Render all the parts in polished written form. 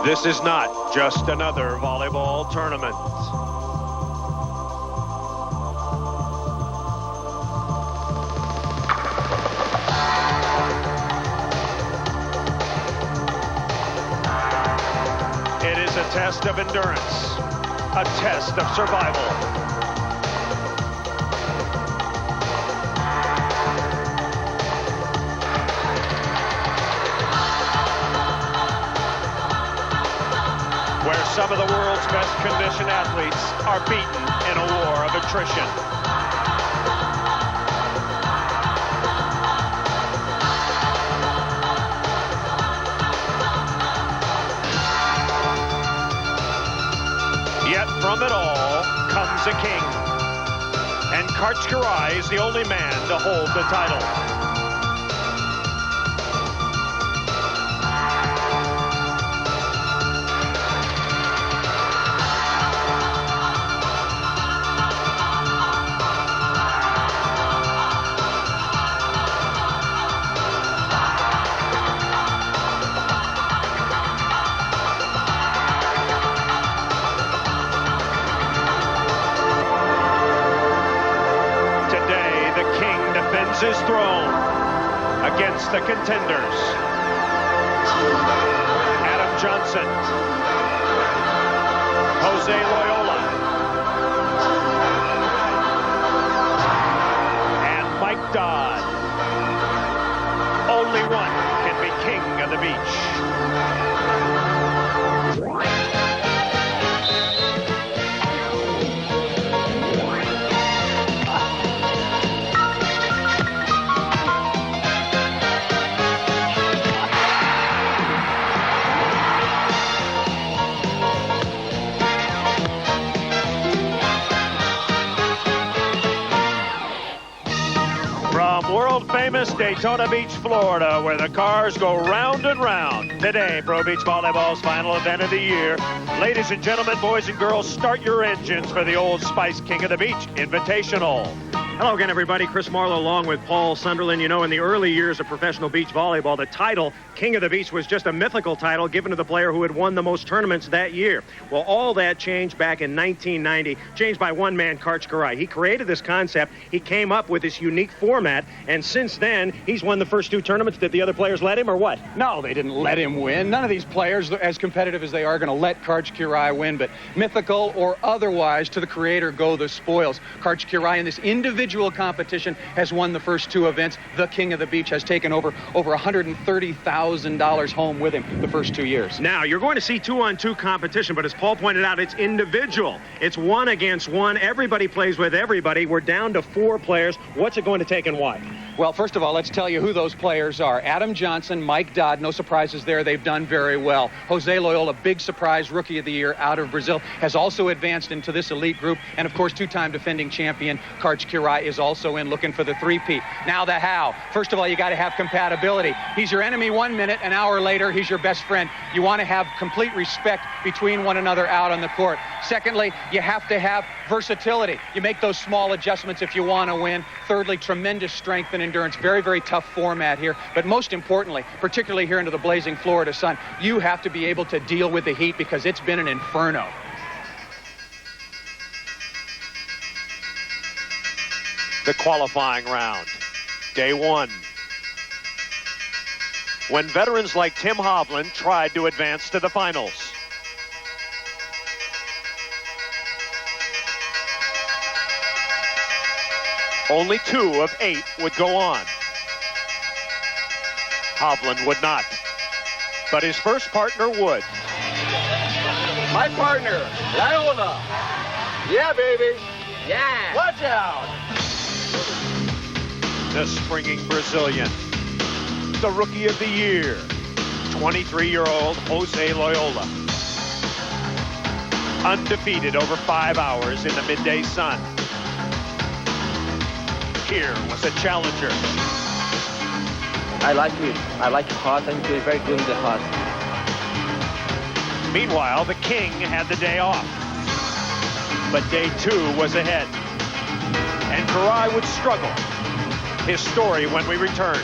This is not just another volleyball tournament. It is a test of endurance, a test of survival. Where some of the world's best conditioned athletes are beaten in a war of attrition. Yet from it all comes a king. And Karchkarai is the only man to hold the title. His throne against the contenders. Adam Johnson, Jose Loyola, and Mike Dodd. Only one can be king of the beach. World-famous Daytona Beach, Florida, where the cars go round and round. Today, Pro Beach Volleyball's final event of the year. Ladies and gentlemen, boys and girls, start your engines for the Old Spice King of the Beach Invitational. Hello again, everybody. Chris Marlowe along with Paul Sunderland. You know, in the early years of professional beach volleyball, the title, King of the Beach, was just a mythical title given to the player who had won the most tournaments that year. Well, all that changed back in 1990, changed by one man, Karchkarai. He created this concept. He came up with this unique format, and since then, he's won the first two tournaments. Did the other players let him, or what? No, they didn't let him win. None of these players, as competitive as they are, going to let Karchkarai win, but mythical or otherwise, to the creator go the spoils. Karchkarai in this individual competition has won the first two events. The King of the Beach has taken over $130,000 home with him the first 2 years. Now, you're going to see two-on-two competition, but as Paul pointed out, it's individual. It's one against one. Everybody plays with everybody. We're down to 4 players. What's it going to take and why? Well, first of all, let's tell you who those players are. Adam Johnson, Mike Dodd, no surprises there. They've done very well. Jose Loyola, big surprise, Rookie of the Year out of Brazil, has also advanced into this elite group. And, of course, two-time defending champion Karchkarai is also in, looking for the three-peat. Now the how. First of all, you got to have compatibility. He's your enemy 1 minute, an hour later, he's your best friend. You want to have complete respect between one another out on the court. Secondly, you have to have versatility. You make those small adjustments if you want to win. Thirdly, tremendous strength and endurance. Very, very tough format here. But most importantly, particularly here into the blazing Florida sun, you have to be able to deal with the heat because it's been an inferno. The qualifying round, day one. When veterans like Tim Hovland tried to advance to the finals. Only 2 of 8 would go on. Hovland would not, but his first partner would. My partner, Loyola. Yeah, baby. Yeah. Watch out. The springing Brazilian, the Rookie of the Year, 23-year-old Jose Loyola. Undefeated over 5 hours in the midday sun. Here was a challenger. I like it. I like it hot. I'm doing very good in the hot. Meanwhile, the king had the day off. But day 2 was ahead. And Karai would struggle. His story when we return.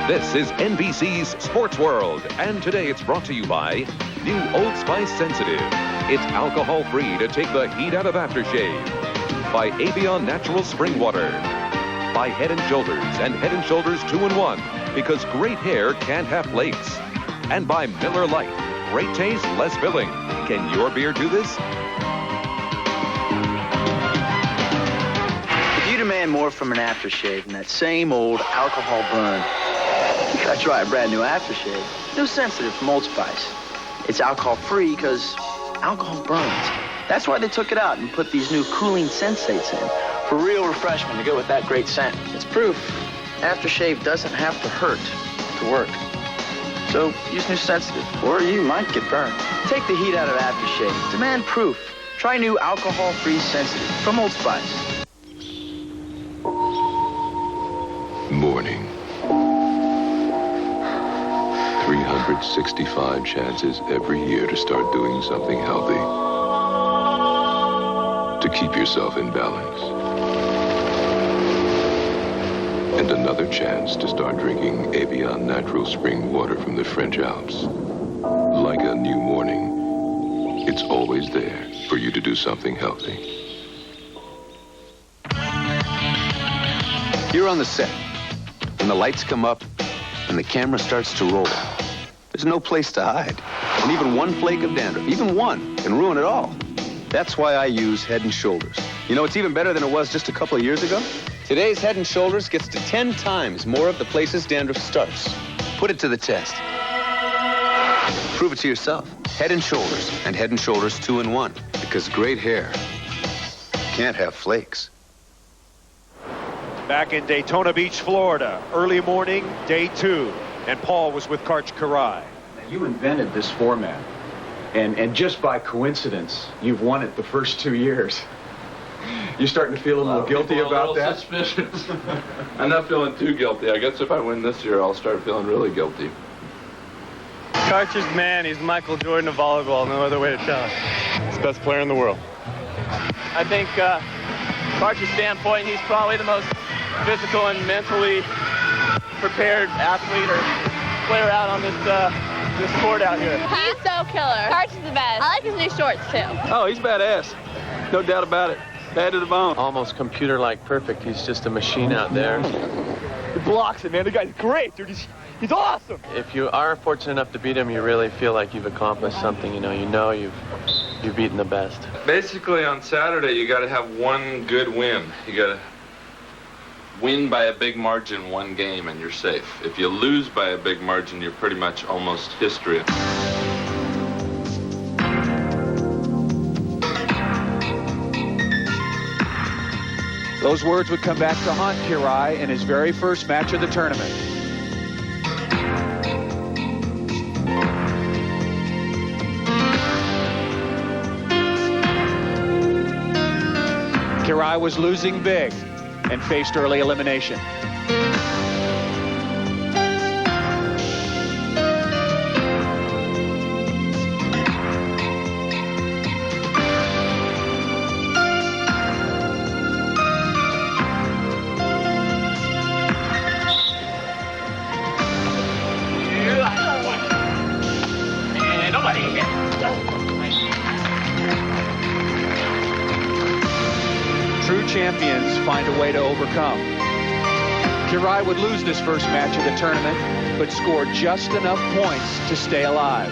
This is NBC's Sports World, and today it's brought to you by new Old Spice Sensitive. It's alcohol-free to take the heat out of aftershave. By Avion Natural Spring Water. By Head & Shoulders and Head & Shoulders 2-in-1, because great hair can't have flakes. And by Miller Lite. Great taste, less filling. Can your beer do this? If you demand more from an aftershave than that same old alcohol burn, you gotta try a brand new aftershave. New Sensitive from Old Spice. It's alcohol-free because alcohol burns. That's why they took it out and put these new cooling sensates in for real refreshment to go with that great scent. It's proof aftershave doesn't have to hurt to work. So use New Sensitive, or you might get burned. Take the heat out of aftershave. Demand proof. Try new alcohol-free Sensitive from Old Spice. Morning. 365 chances every year to start doing something healthy. To keep yourself in balance. And another chance to start drinking Avion Natural Spring Water from the French Alps. Like a new morning, it's always there for you to do something healthy. You're on the set, and the lights come up, and the camera starts to roll. There's no place to hide. And even one flake of dandruff, even one, can ruin it all. That's why I use Head & Shoulders. You know, it's even better than it was just a couple of years ago. Today's Head & Shoulders gets to 10 times more of the places dandruff starts. Put it to the test. Prove it to yourself. Head & Shoulders and Head & Shoulders 2-in-1. Because great hair can't have flakes. Back in Daytona Beach, Florida, early morning, day 2. And Paul was with Karch Kiraly. You invented this format, and just by coincidence, you've won it the first 2 years. You starting to feel a little guilty about that? Suspicious. I'm not feeling too guilty. I guess if I win this year, I'll start feeling really guilty. Karch is man. He's Michael Jordan of volleyball. No other way to tell it. He's the best player in the world. I think Karch's standpoint, he's probably the most physical and mentally prepared athlete or player out on this court out here. He's so killer. Karch is the best. I like his new shorts too. Oh, he's badass. No doubt about it. Bad to the bone. Almost computer-like perfect. He's just a machine out there. He blocks it, man. The guy's great, dude. He's awesome. If you are fortunate enough to beat him, you really feel like you've accomplished something. You know you've beaten the best. Basically, on Saturday, you got to have one good win. You got to win by a big margin one game, and you're safe. If you lose by a big margin, you're pretty much almost history. Those words would come back to haunt Kiraly in his very first match of the tournament. Kiraly was losing big and faced early elimination. True champions find a way to overcome. Kiraly would lose this first match of the tournament, but score just enough points to stay alive.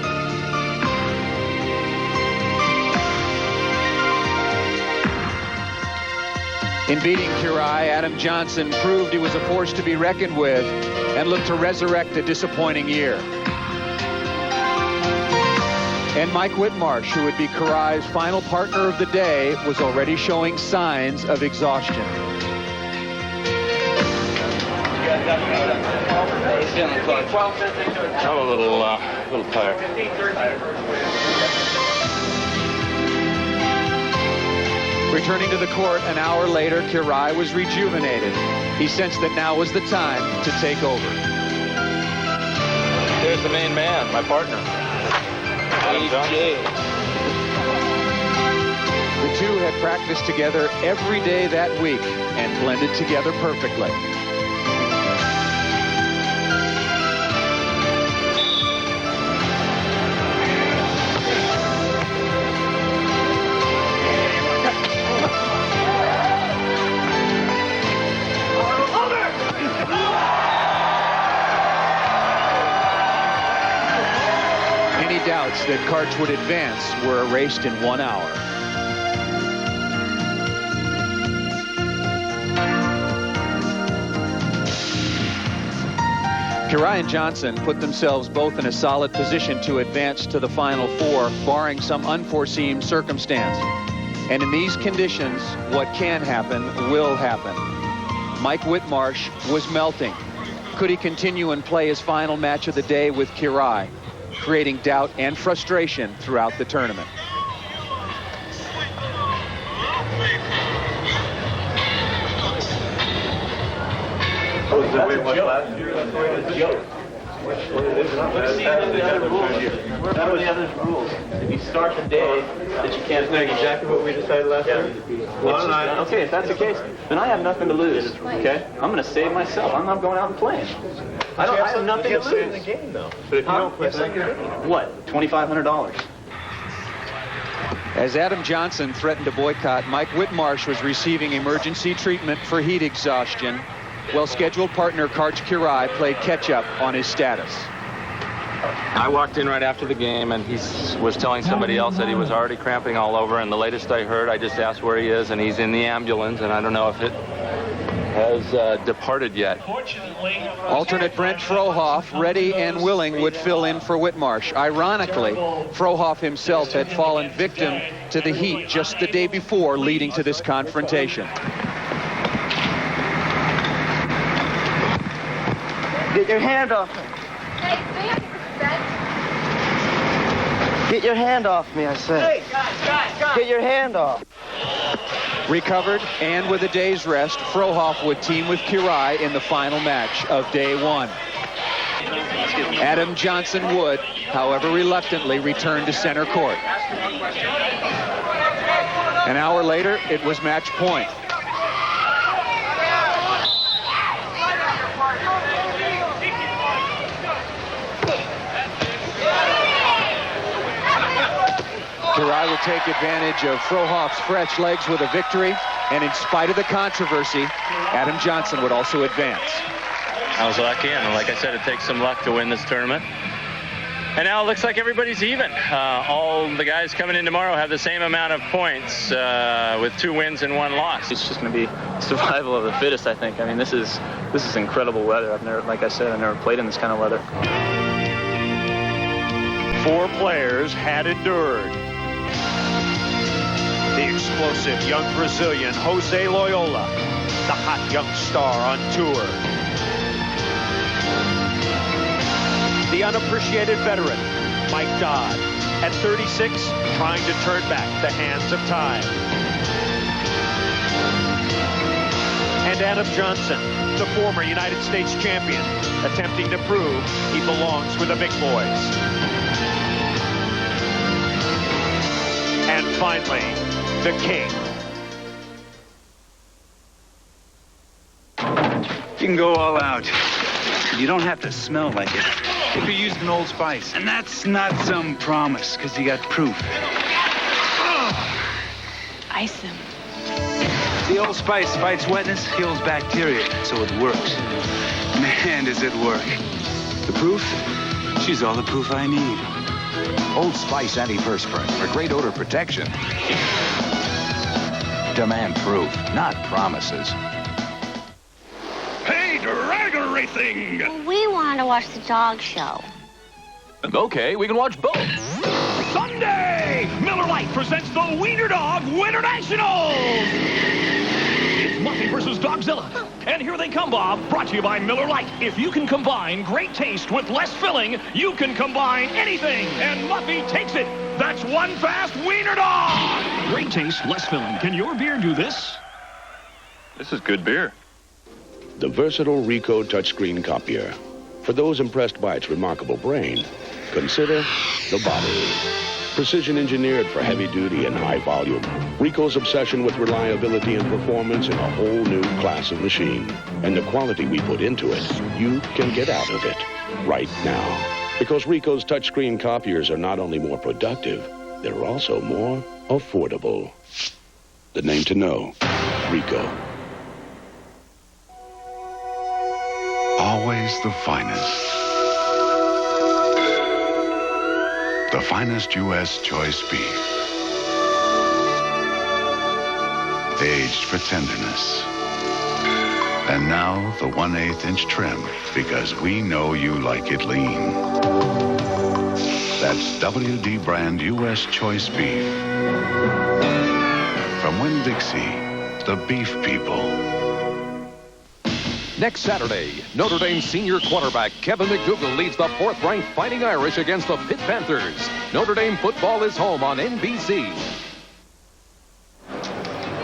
In beating Kiraly, Adam Johnson proved he was a force to be reckoned with and looked to resurrect a disappointing year. And Mike Whitmarsh, who would be Kiraly's final partner of the day, was already showing signs of exhaustion. I'm a little tired. Returning to the court an hour later, Kiraly was rejuvenated. He sensed that now was the time to take over. There's the main man, my partner. Adam Johnson. The two had practiced together every day that week and blended together perfectly. odds that Karch would advance were erased in 1 hour. Kirai and Johnson put themselves both in a solid position to advance to the Final Four, barring some unforeseen circumstance. And in these conditions, what can happen will happen. Mike Whitmarsh was melting. Could he continue and play his final match of the day with Kirai, creating doubt and frustration throughout the tournament? What are the other rules? If you start the day that you can't play exactly what we decided last time? Okay, if that's the case, then I have nothing to lose. Okay? I'm going to save myself. I'm not going out and playing. I have nothing to lose. In the game, though. But if you don't play, what? $2,500. As Adam Johnson threatened to boycott, Mike Whitmarsh was receiving emergency treatment for heat exhaustion, while scheduled partner Karch Kirai played catch-up on his status. I walked in right after the game, and he was telling somebody else that he was already cramping all over, and the latest I heard, I just asked where he is, and he's in the ambulance, and I don't know if it has departed yet. Alternate Brent Frohoff, ready and willing, would fill in for Whitmarsh. Ironically, Frohoff himself had fallen victim to the heat just the day before, leading to this confrontation. Get your hand off me. Get your hand off me, I said. Hey, guys. Get your hand off. Recovered, and with a day's rest, Frohoff would team with Kirai in the final match of day one. Adam Johnson would, however reluctantly, return to center court. An hour later, it was match point. Kirai will take advantage of Frohoff's fresh legs with a victory, and in spite of the controversy, Adam Johnson would also advance. I was lucky, and like I said, it takes some luck to win this tournament. And now it looks like everybody's even. All the guys coming in tomorrow have the same amount of points with 2 wins and 1 loss. It's just going to be survival of the fittest, I think. I mean, this is incredible weather. I've never, like I said, I've never played in this kind of weather. 4 players had endured. The explosive young Brazilian, Jose Loyola, the hot young star on tour. The unappreciated veteran, Mike Dodd, at 36, trying to turn back the hands of time. And Adam Johnson, the former United States champion, attempting to prove he belongs with the big boys. And finally, the king. You can go all out. You don't have to smell like it. If you used an Old Spice. And that's not some promise, because you got proof. Ice him. The Old Spice fights wetness, kills bacteria, so it works. Man, does it work. The proof? She's all the proof I need. Old Spice antiperspirant for great odor protection. Demand proof, not promises. Hey, dragon racing! We want to watch the dog show. Okay, we can watch both. Sunday! Miller Lite presents the Wiener Dog Winter Nationals! It's Muffy versus Dogzilla. And here they come, Bob, brought to you by Miller Lite. If you can combine great taste with less filling, you can combine anything. And Muffy takes it. That's one fast Wiener Dog! Great taste, less filling. Can your beer do this? This is good beer. The versatile Ricoh touchscreen copier. For those impressed by its remarkable brain, consider the body. Precision engineered for heavy duty and high volume. Ricoh's obsession with reliability and performance in a whole new class of machine. And the quality we put into it, you can get out of it right now. Because Ricoh's touchscreen copiers are not only more productive, they're also more affordable. The name to know, Ricoh. Always the finest. the finest U.S. choice beef. Aged for tenderness. And now the 1/8 inch trim, because we know you like it lean. That's WD brand U.S. choice beef. From Winn-Dixie, the beef people. Next Saturday, Notre Dame senior quarterback Kevin McDougal leads the 4th-ranked Fighting Irish against the Pitt Panthers. Notre Dame football is home on NBC.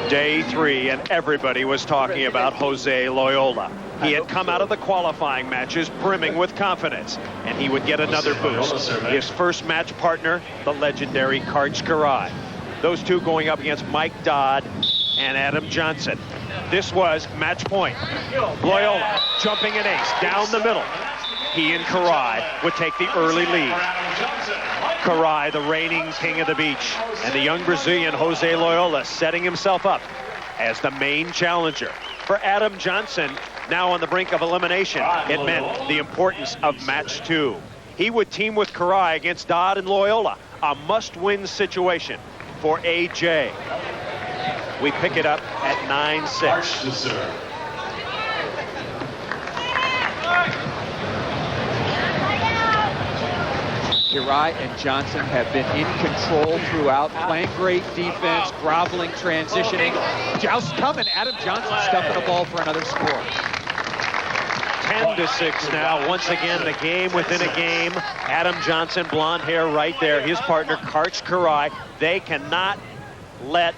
Day 3, and everybody was talking about Jose Loyola. He had come out of the qualifying matches brimming with confidence, and he would get another boost. His first match partner, the legendary Karch Karai. Those two going up against Mike Dodd and Adam Johnson. This was match point. Loyola jumping an ace down the middle. He and Karai would take the early lead. Karai, the reigning king of the beach, and the young Brazilian Jose Loyola setting himself up as the main challenger. For Adam Johnson, now on the brink of elimination, it meant the importance of match 2. He would team with Karai against Dodd and Loyola, a must-win situation for AJ. We pick it up at 9-6. Karai and Johnson have been in control throughout, playing great defense, groveling, transitioning. Joust coming. Adam Johnson stuffing the ball for another score. 10-6 now. Once again, the game within a game. Adam Johnson, blonde hair right there. His partner, Karch Karai. They cannot let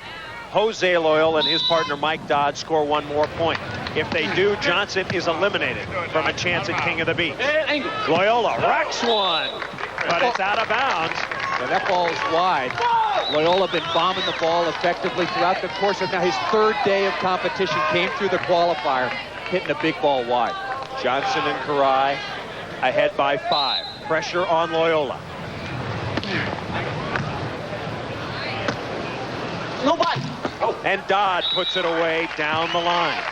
Jose Loyola and his partner, Mike Dodd, score one more point. If they do, Johnson is eliminated from a chance at King of the Beach. Loyola racks one, but it's out of bounds. Yeah, that ball is wide. Loyola been bombing the ball effectively throughout the course of now his 3rd day of competition. Came through the qualifier, hitting a big ball wide. Johnson and Karai ahead by 5. Pressure on Loyola. Nobody. And Dodd puts it away down the line.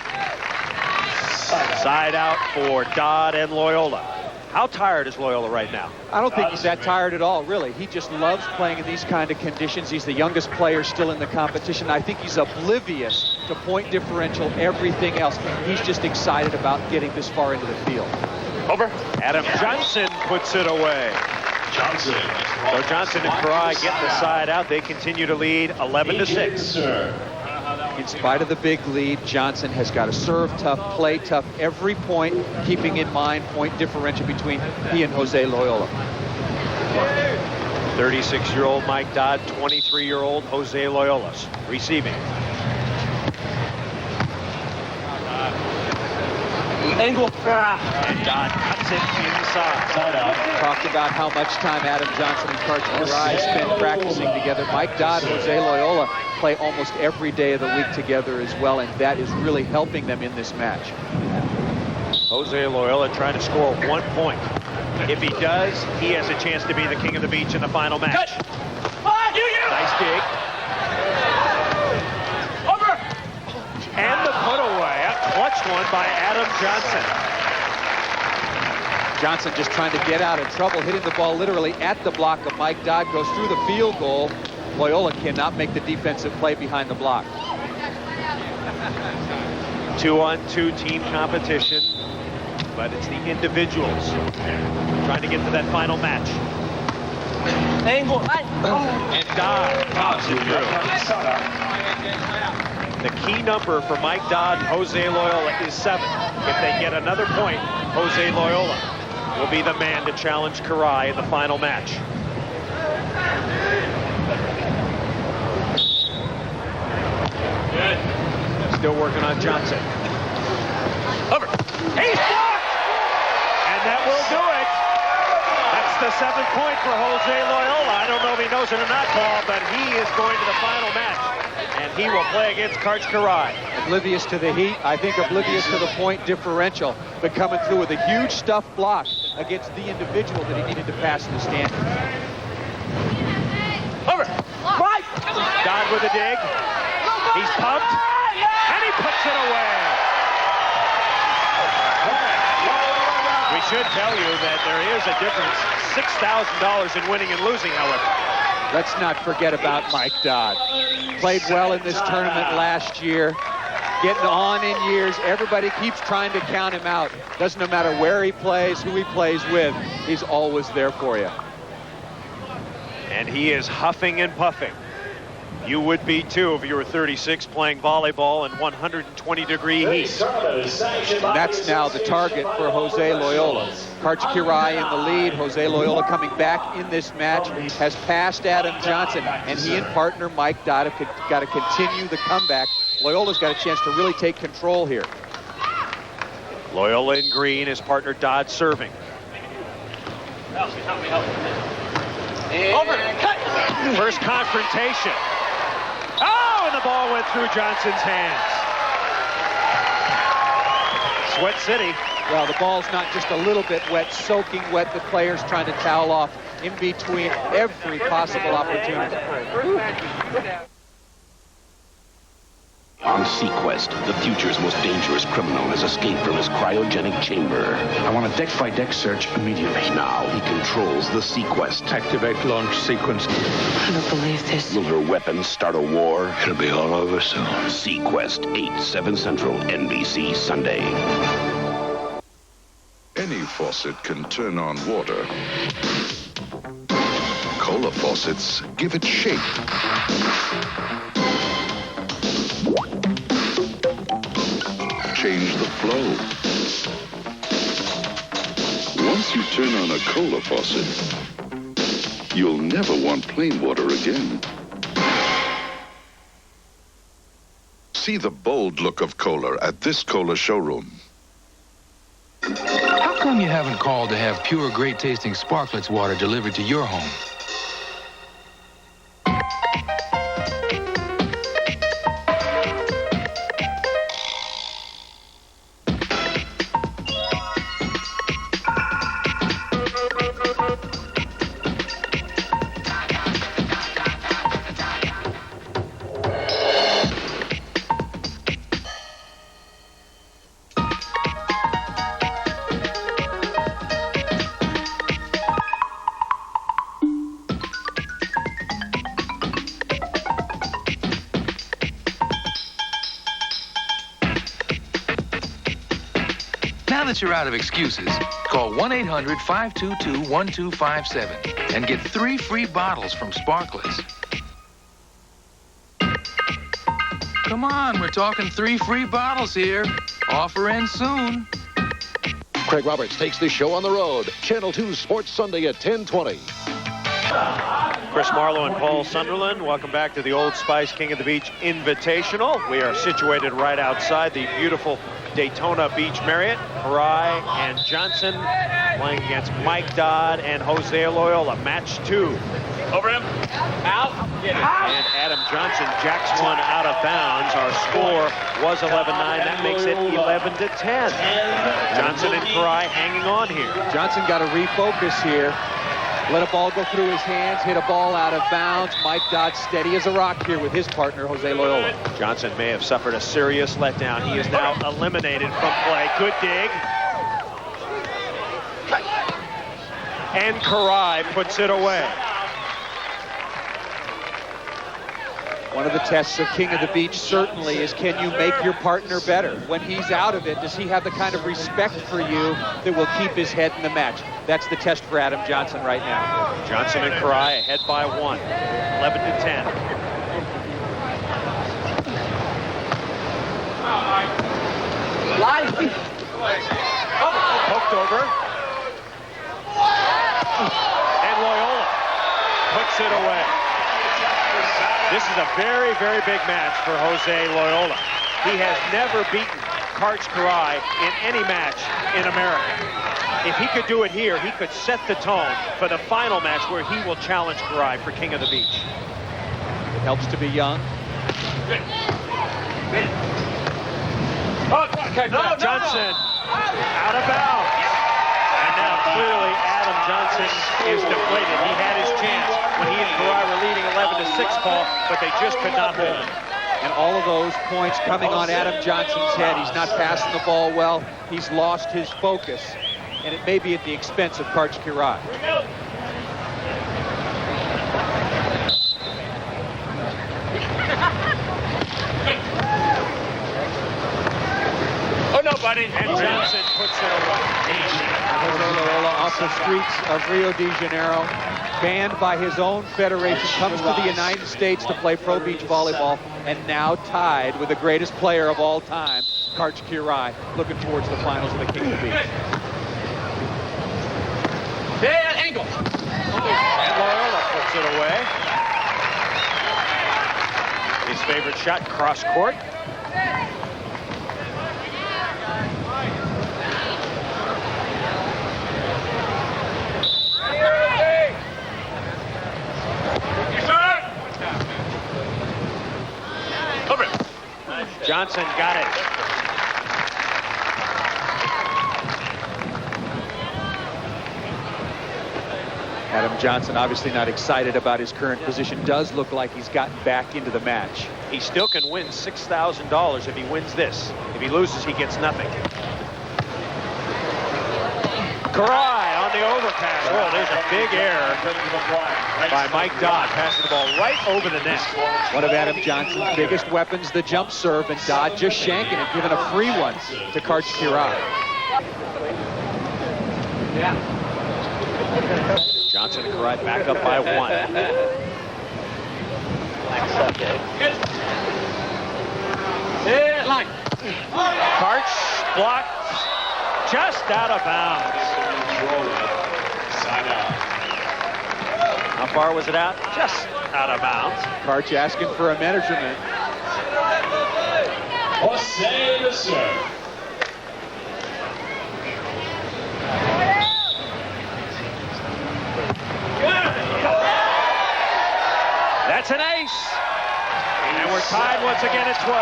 Side out for Dodd and Loyola. How tired is Loyola right now? I don't think he's that tired at all, really. He just loves playing in these kind of conditions. He's the youngest player still in the competition. I think he's oblivious to point differential, everything else. He's just excited about getting this far into the field. Over. Adam Johnson puts it away. So Johnson and Karai get the side out. They continue to lead 11-6. In spite of the big lead, Johnson has got to serve tough, play tough every point, keeping in mind point differential between he and Jose Loyola. 36-year-old Mike Dodd, 23-year-old Jose Loyola receiving. Angle. And Dodd cuts it inside. Talked about how much time Adam Johnson and Karch Karai spend practicing together. Mike Dodd and Jose Loyola play almost every day of the week together as well, and that is really helping them in this match. Jose Loyola trying to score 1 point. If he does, he has a chance to be the king of the beach in the final match. Nice dig. Over. And the put away. A clutch one by Adam Johnson. Johnson just trying to get out of trouble, hitting the ball literally at the block of Mike Dodd, goes through the field goal. Loyola cannot make the defensive play behind the block. 2-on-2 team competition, but it's the individuals trying to get to that final match. Angle. And Dodd pops it through. The key number for Mike Dodd and Jose Loyola is 7. If they get another point, Jose Loyola will be the man to challenge Karai in the final match. Still working on Johnson. Over. He's blocked! And that will do it. That's the 7th point for Jose Loyola. I don't know if he knows it or not, Paul, but he is going to the final match. And he will play against Karch Karai. Oblivious to the heat, I think oblivious to the point differential, but coming through with a huge stuffed block against the individual that he needed to pass in the standings. Over. Right. Dodd with a dig. He's pumped. And he puts it away. We should tell you that there is a difference, $6,000 in winning and losing, however. Let's not forget about Mike Dodd. Played well in this tournament last year. Getting on in years. Everybody keeps trying to count him out. Doesn't matter where he plays, who he plays with. He's always there for you. And he is huffing and puffing. You would be too if you were 36 playing volleyball in 120-degree heat. And that's now the target for Jose Loyola. Karch Kiraly in the lead. Jose Loyola coming back in this match has passed Adam Johnson, and he and partner Mike Dodd have got to continue the comeback. Loyola's got a chance to really take control here. Loyola in green, his partner Dodd serving. Over. Cut. First confrontation. Oh, and the ball went through Johnson's hands. Sweat City. Well, the ball's not just a little bit wet, soaking wet. The player's trying to towel off in between every possible opportunity. On Sequest, the future's most dangerous criminal has escaped from his cryogenic chamber. I want a deck-by-deck search immediately. Now he controls the Sequest. Activate launch sequence. I don't believe this. Will her weapons start a war? It'll be all over soon. Sequest, 8, 7 Central, NBC, Sunday. Any faucet can turn on water. Cola faucets give it shape. Change the flow. Once you turn on a cola faucet, you'll never want plain water again. See the bold look of cola at this cola showroom. How come you haven't called to have pure, great-tasting Sparkletts water delivered to your home? Now that you're out of excuses, call 1-800-522-1257 and get 3 free bottles from Sparkletts. Come on, we're talking 3 free bottles here. Offer ends soon. Craig Roberts takes the show on the road. Channel 2 Sports Sunday at 10:20. Chris Marlowe and Paul Sunderland, welcome back to the Old Spice King of the Beach Invitational. We are situated right outside the beautiful Daytona Beach Marriott. Kiraly and Johnson playing against Mike Dodd and Jose Loyola. Match 2. Over him. Out. Get it. And Adam Johnson jacks one out of bounds. Our score was 11-9. That makes it 11-10. Johnson and Kiraly hanging on here. Johnson got to refocus here. Let a ball go through his hands, hit a ball out of bounds. Mike Dodd steady as a rock here with his partner, Jose Loyola. Johnson may have suffered a serious letdown. He is now eliminated from play. Good dig. And Kiraly puts it away. One of the tests of King of the Beach certainly is, can you make your partner better? When he's out of it, does he have the kind of respect for you that will keep his head in the match? That's the test for Adam Johnson right now. Johnson and Kiraly ahead by 1, 11-10. Poked over. And Loyola puts it away. This is a very, very big match for Jose Loyola. He has never beaten Karch Kiraly in any match in America. If he could do it here, he could set the tone for the final match where he will challenge Kiraly for King of the Beach. It helps to be young. Johnson out of bounds. And now clearly Adam Johnson is deflated. He had his chance when he and Kiraly were leading 11-6, Paul, but they just could not hold him. And all of those points coming on Adam Johnson's head. He's not passing the ball well. He's lost his focus. and it may be at the expense of Karch Kiraly. Oh, no, buddy. And Johnson puts it away. Jose Loyola off the streets of Rio de Janeiro, banned by his own federation, comes to the United States to play pro beach volleyball, and now tied with the greatest player of all time, Karch Kiraly, looking towards the finals of the King of the Beach. Bad angle. And Loyola puts it away. His favorite shot, cross court. Johnson got it. Adam Johnson obviously not excited about his current position. Does look like he's gotten back into the match. He still can win $6,000 if he wins this. If he loses, he gets nothing. Kiraly on the overpass. Oh, there's a big error by Mike Dodd, passing the ball right over the net. One of Adam Johnson's biggest weapons, the jump serve, and Dodd just shanking it, giving a free one to Karch Kiraly. Johnson and Kiraly back up by 1. Line. Karch blocked just out of bounds. How far was it out? Just out of bounds. Karch asking for a measurement. Jose to serve. That's an ace. And we're tied once again at 12.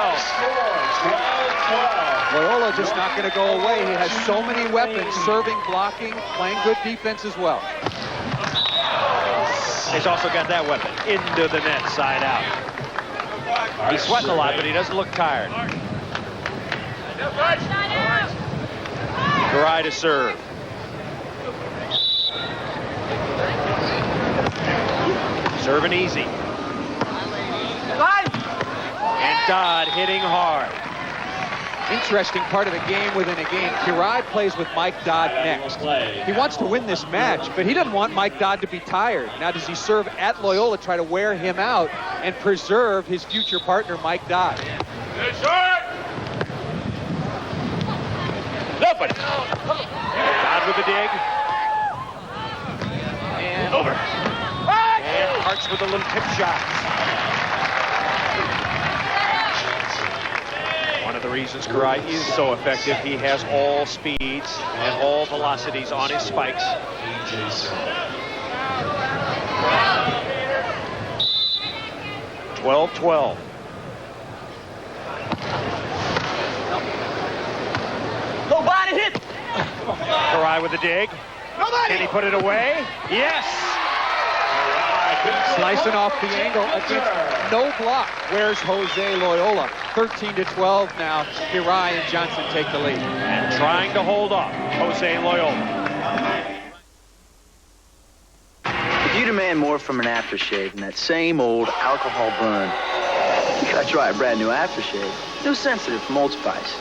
Loyola just not going to go away. He has so many weapons, serving, blocking, playing good defense as well. He's also got that weapon into the net, side out. He's sweating a lot, but he doesn't look tired. Kiraly to serve. Serving easy. And Dodd hitting hard. Interesting part of the game within a game. Kiraly plays with Mike Dodd next. He wants to win this match, but he doesn't want Mike Dodd to be tired. Now, does he serve at Loyola, try to wear him out, and preserve his future partner, Mike Dodd? Good short. Nobody. Dodd with the dig. And over. And Karch with a little tip shot. One of the reasons Kiraly is so effective, he has all speeds and all velocities on his spikes. 12-12. Low body hit. Kiraly with the dig. Can he put it away? Yes. Slicing off the angle against no block. Where's Jose Loyola? 13-12 now. Kiraly and Johnson take the lead. And trying to hold off Jose Loyola. If you demand more from an aftershave than that same old alcohol burn, you gotta try a brand new aftershave. New sensitive from Old Spice.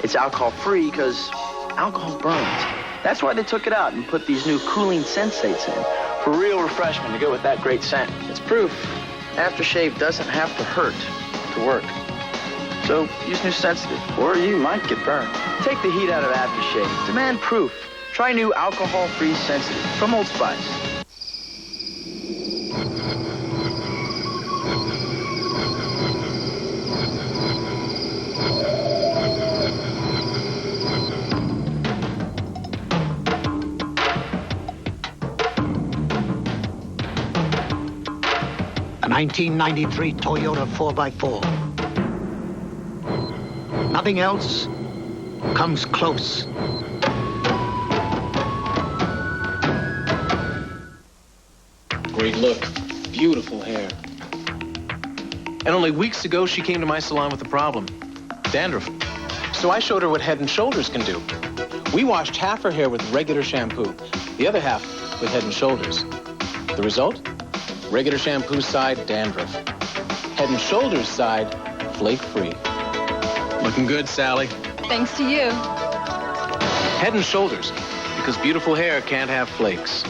It's alcohol-free because alcohol burns. That's why they took it out and put these new cooling sensates in. For real refreshment to go with that great scent. It's proof aftershave doesn't have to hurt to work. So use new sensitive, or you might get burned. Take the heat out of aftershave. Demand proof. Try new alcohol-free sensitive from Old Spice. A 1993 Toyota 4x4. Nothing else comes close. Great look, beautiful hair. And only weeks ago, she came to my salon with a problem, dandruff. So I showed her what Head & Shoulders can do. We washed half her hair with regular shampoo, the other half with Head & Shoulders. The result? Regular shampoo side, dandruff. Head & Shoulders side, flake-free. Looking good, Sally. Thanks to you. Head & Shoulders, because beautiful hair can't have flakes.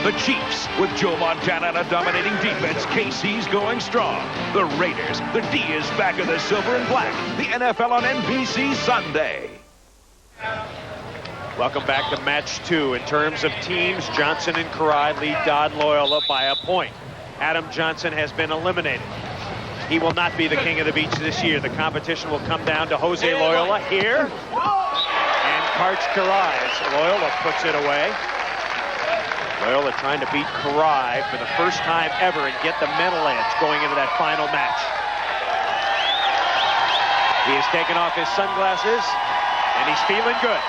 The Chiefs, with Joe Montana and a dominating defense. KC's going strong. The Raiders, the D is back in the silver and black. The NFL on NBC Sunday. Welcome back to match 2. In terms of teams, Johnson and Karai lead Dodd Loyola by a point. Adam Johnson has been eliminated. He will not be the king of the beach this year. The competition will come down to Jose Loyola here. And Karch Karai as Loyola puts it away. Loyola trying to beat Karai for the first time ever and get the mental edge going into that final match. He has taken off his sunglasses and he's feeling good.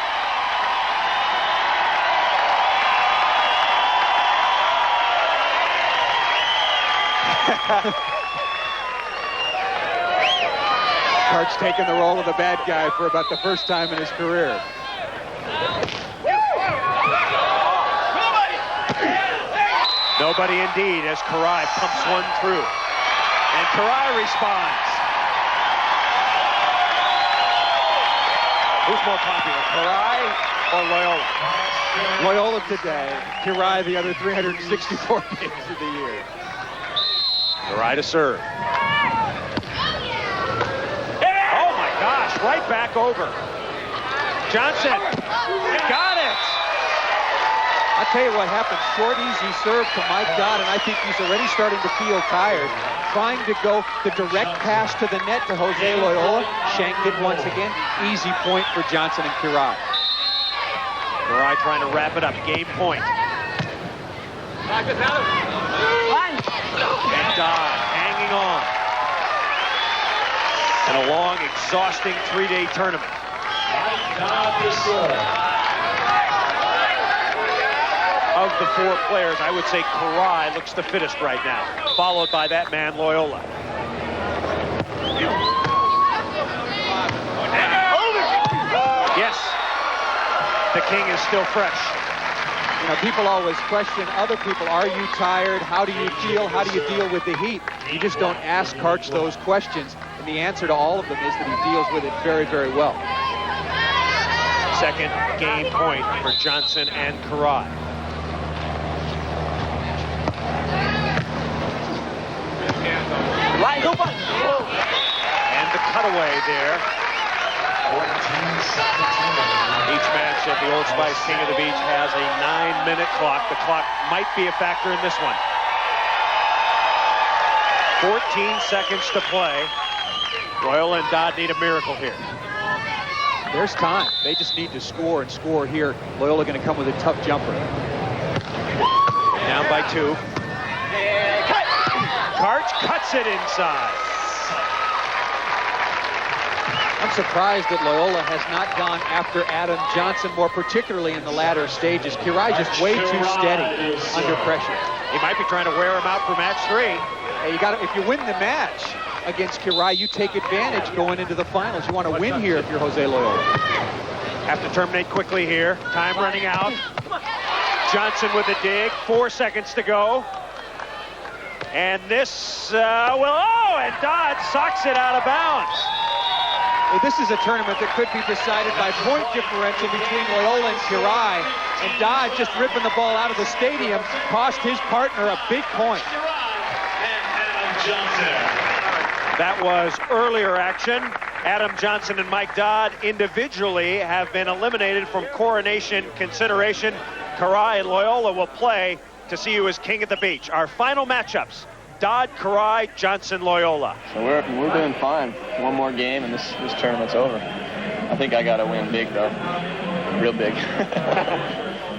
Karch taking the role of the bad guy for about the first time in his career. Nobody indeed as Karai pumps one through. And Karai responds. Who's more popular, Karai or Loyola? Loyola today, Karai the other 364 games of the year. Karai to serve. Oh my gosh, right back over. Johnson, got it. I'll tell you what happened. Short, easy serve to Mike Dodd, and I think he's already starting to feel tired. Trying to go the direct pass to the net to Jose Loyola. Shanked it once again. Easy point for Johnson and Karai. Karai trying to wrap it up. Game point. And Dodd hanging on. And a long, exhausting 3-day tournament. Of the 4 players, I would say Karai looks the fittest right now, followed by that man, Loyola. Yes, the king is still fresh. You know, people always question other people, are you tired? How do you feel? How do you deal with the heat? You just don't ask Karch those questions, and the answer to all of them is that he deals with it very, very well. Second game point for Johnson and Karai. And the cutaway there. Each match at the Old Spice King of the Beach has a 9-minute clock. The clock might be a factor in this one. 14 seconds to play. Loyola and Dodd need a miracle here. There's time. They just need to score and score here. Loyola going to come with a tough jumper. Down by 2. Karch cuts it inside. I'm surprised that Loyola has not gone after Adam Johnson, more particularly in the latter stages. Karai just way too steady under pressure. He might be trying to wear him out for match 3. Hey, if you win the match against Karai, you take advantage going into the finals. You want to win here if you're Jose Loyola. Have to terminate quickly here. Time running out. Johnson with a dig. 4 seconds to go. And this, and Dodd socks it out of bounds. Well, this is a tournament that could be decided by point differential between Loyola and Karai. And Dodd just ripping the ball out of the stadium cost his partner a big point. That was earlier action. Adam Johnson and Mike Dodd individually have been eliminated from coronation consideration. Karai and Loyola will play to see who is king at the beach. Our final matchups, Dodd, Karai, Johnson, Loyola. So we're doing fine. One more game and this tournament's over. I think I got to win big, though. Real big.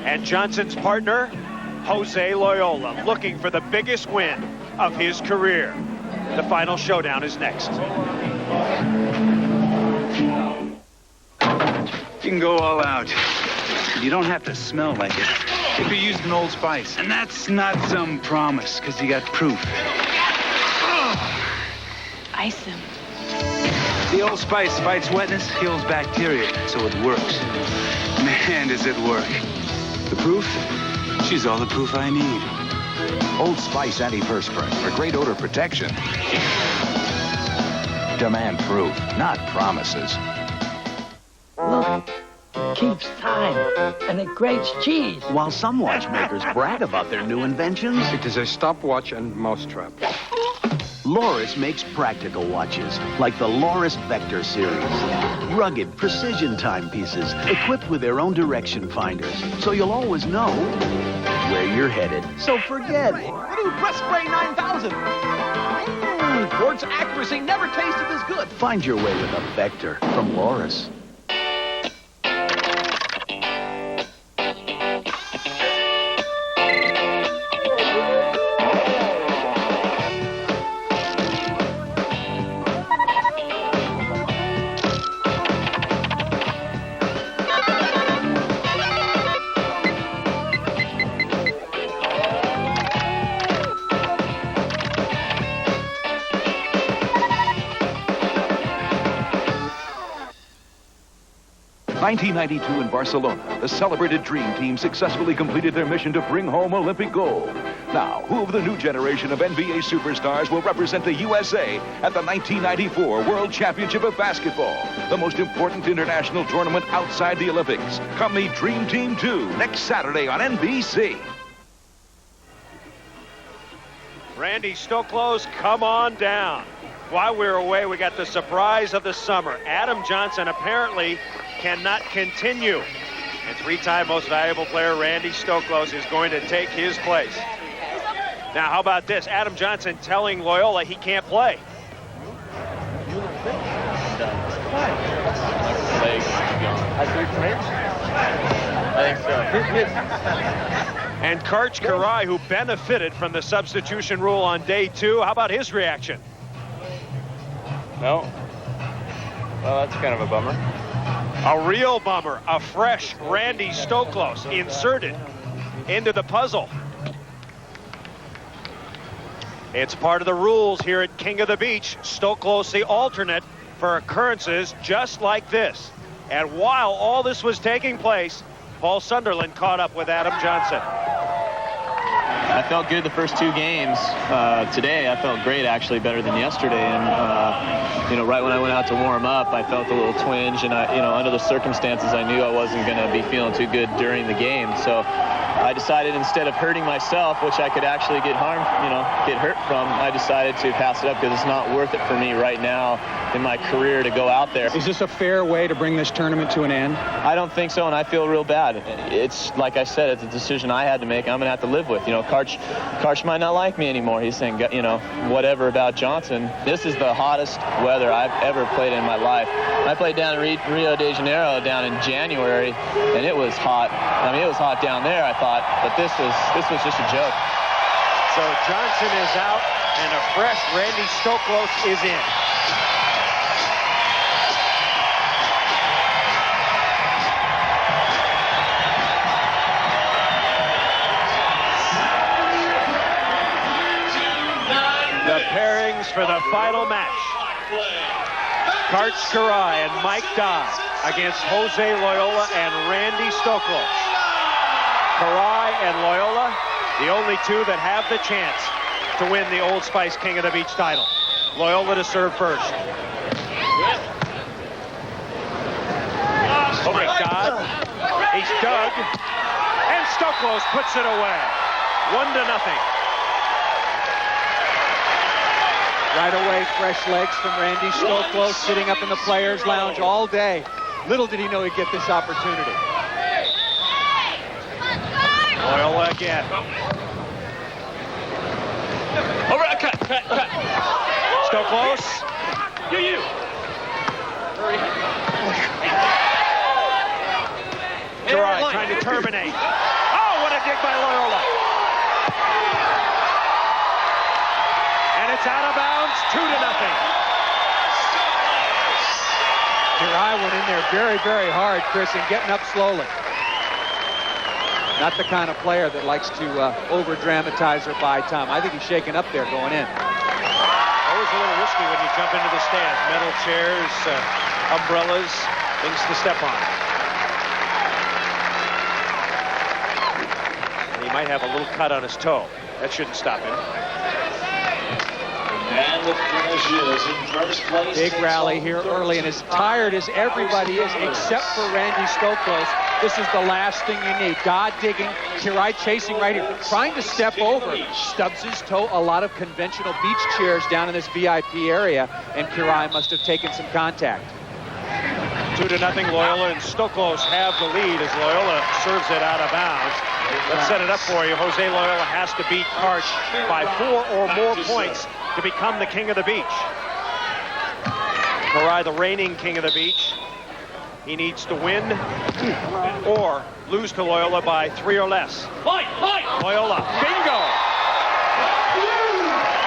And Johnson's partner, Jose Loyola, looking for the biggest win of his career. The final showdown is next. You can go all out. You don't have to smell like it. You could use an Old Spice. And that's not some promise, because you got proof. Ice him. The Old Spice fights wetness, kills bacteria, so it works. Man, does it work. The proof? She's all the proof I need. Old Spice antiperspirant for great odor protection. Demand proof, not promises. Look, it keeps time, and it grates cheese. While some watchmakers brag about their new inventions, it is a stopwatch and mousetrap. Loris makes practical watches, like the Loris Vector series. Rugged, precision timepieces, equipped with their own direction finders, so you'll always know where you're headed. So forget it. The new Press Spray 9000. Quartz accuracy never tasted this good. Find your way with a Vector from Loris. In 1992 in Barcelona, the celebrated Dream Team successfully completed their mission to bring home Olympic gold. Now, who of the new generation of NBA superstars will represent the USA at the 1994 World Championship of Basketball, the most important international tournament outside the Olympics? Come meet Dream Team 2 next Saturday on NBC. Randy Stoklos, come on down. While we're away, we got the surprise of the summer. Adam Johnson apparently cannot continue. And three-time most valuable player Randy Stoklos is going to take his place. Now, how about this? Adam Johnson telling Loyola he can't play. I think so. And Karch Karai, who benefited from the substitution rule on day 2, how about his reaction? No. Well, that's kind of a bummer. A real bummer. A fresh Randy Stoklos inserted into the puzzle. It's part of the rules here at King of the Beach. Stoklos the alternate for occurrences just like this. And while all this was taking place, Paul Sunderland caught up with Adam Johnson. I felt good the first 2 games. Today, I felt great, actually, better than yesterday. And, right when I went out to warm up, I felt a little twinge. And, under the circumstances, I knew I wasn't going to be feeling too good during the game. So I decided instead of hurting myself, which I could actually get hurt from, I decided to pass it up because it's not worth it for me right now in my career to go out there. Is this a fair way to bring this tournament to an end? I don't think so, and I feel real bad. It's, like I said, it's a decision I had to make. I'm going to have to live with. Karch might not like me anymore. He's saying, whatever about Johnson. This is the hottest weather I've ever played in my life. I played down in Rio de Janeiro down in January, and it was hot. I mean, it was hot down there, I thought, but this was just a joke. So Johnson is out, and a fresh Randy Stoklos is in. The pairings for the final match. Karch Karai and Mike Dodd against Jose Loyola and Randy Stoklos. Karai and Loyola, the only 2 that have the chance to win the Old Spice King of the Beach title. Loyola to serve first. Mike Dodd, he's dug, and Stoklos puts it away. 1-0. Right away, fresh legs from Randy Stoklos, sitting up in the players' lounge all day. Little did he know he'd get this opportunity. Loyola again. Over, cut. Stoklos. You. Karai trying to terminate. Oh, what a dig by Loyola. And it's out of bounds, 2-0. Karai went in there very, very hard, Chris, and getting up slowly. Not the kind of player that likes to over-dramatize or buy time. I think he's shaken up there going in. Jose a little risky when you jump into the stands. Metal chairs, umbrellas, things to step on. And he might have a little cut on his toe. That shouldn't stop him. And the finish is in first place. Big rally here early, and as tired as everybody is, except for Randy Stoklos, this is the last thing you need. Dodd digging, Kirai chasing right here, trying to step over, stubs his toe. A lot of conventional beach chairs down in this VIP area, and Kirai must have taken some contact. 2-0 Loyola, and Stoklos have the lead as Loyola serves it out of bounds. Let's set it up for you. Jose Loyola has to beat Karch by 4 or more points to become the king of the beach. Kirai, the reigning king of the beach. He needs to win or lose to Loyola by 3 or less. Loyola, bingo!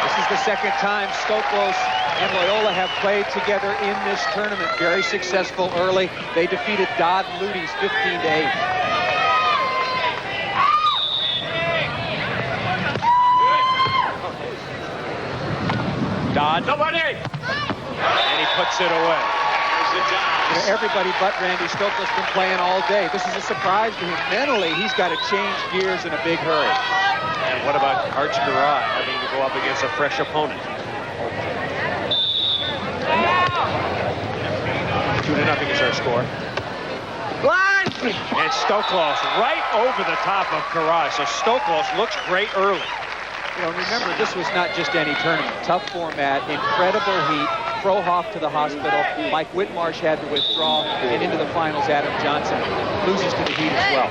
This is the second time Stoklos and Loyola have played together in this tournament. Very successful early. They defeated Dodd and Luty's 15-8. Dodd. Nobody! And he puts it away. You know, everybody but Randy Stoklos been playing all day. This is a surprise to him. Mentally, he's got to change gears in a big hurry. And what about Arch Garay having to go up against a fresh opponent? 2-0 is our score. And Stoklos right over the top of Garay. So Stoklos looks great early. You know, remember, this was not just any tournament. Tough format, incredible heat. Frohoff to the hospital. Mike Whitmarsh had to withdraw. And into the finals, Adam Johnson loses to the heat as well.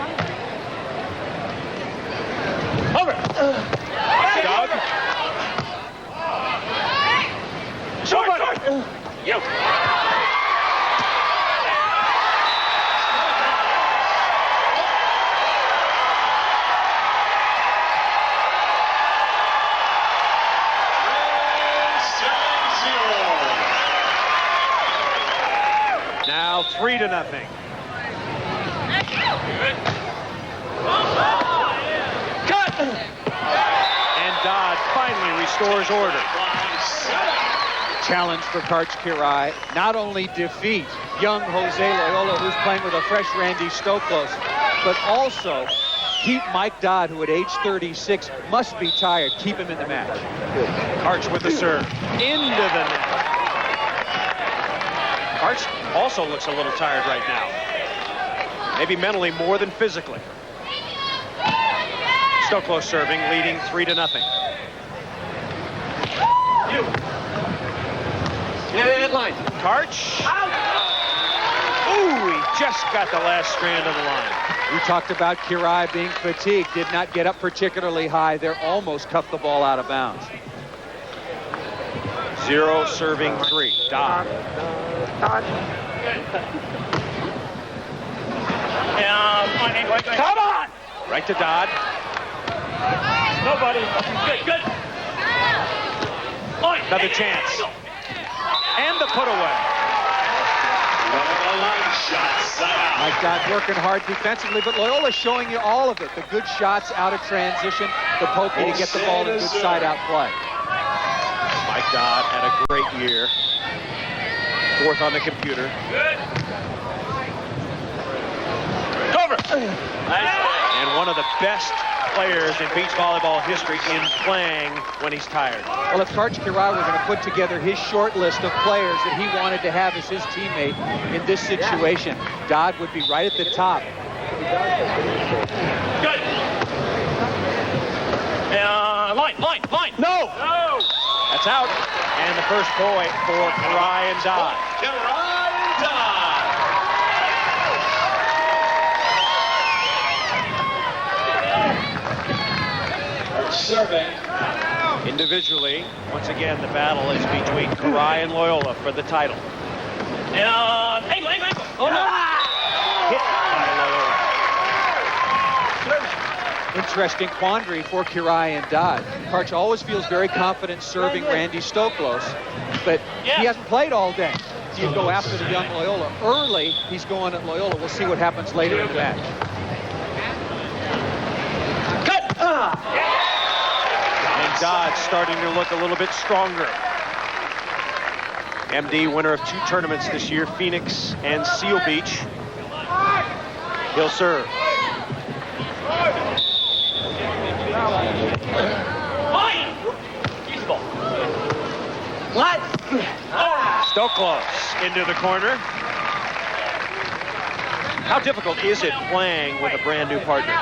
Over. Doug. Short. You. Now 3-0. Cut! And Dodd finally restores order. Challenge for Karch Kirai. Not only defeat young Jose Loyola, who's playing with a fresh Randy Stoklos, but also keep Mike Dodd, who at age 36 must be tired, keep him in the match. Karch with the serve. Into the net. Karch also looks a little tired right now. Maybe mentally more than physically. Stoklos serving, leading 3-0. Line. Karch. Ooh, he just got the last strand of the line. We talked about Kirai being fatigued, did not get up particularly high. They're almost cuffed the ball out of bounds. 0 serving 3. Dodd. Come on! Right to Dodd. Nobody. Good. Another chance. And the put away. Mike Dodd working hard defensively, but Loyola showing you all of it. The good shots out of transition, the pokey to get the ball in good side-out play. Mike Dodd had a great year. 4th on the computer. Good. Cover. And one of the best players in beach volleyball history in playing when he's tired. Well, if Karch Kirai were going to put together his short list of players that he wanted to have as his teammate in this situation, Dodd would be right at the top. Good. Line. No. That's out. And the first point for Kirai and Dodd. Serving. Individually, once again, the battle is between Kirai and Loyola for the title. Angle. Oh, no. Hit by Loyola. Interesting quandary for Kirai and Dodd. Karch always feels very confident serving Randy Stoklos, but he hasn't played all day. So you go after the young Loyola. Early, he's going at Loyola. We'll see what happens later in the match. And Dodd starting to look a little bit stronger. MD, winner of 2 tournaments this year, Phoenix and Seal Beach. He'll serve. What? Stoklos into the corner. How difficult is it playing with a brand new partner?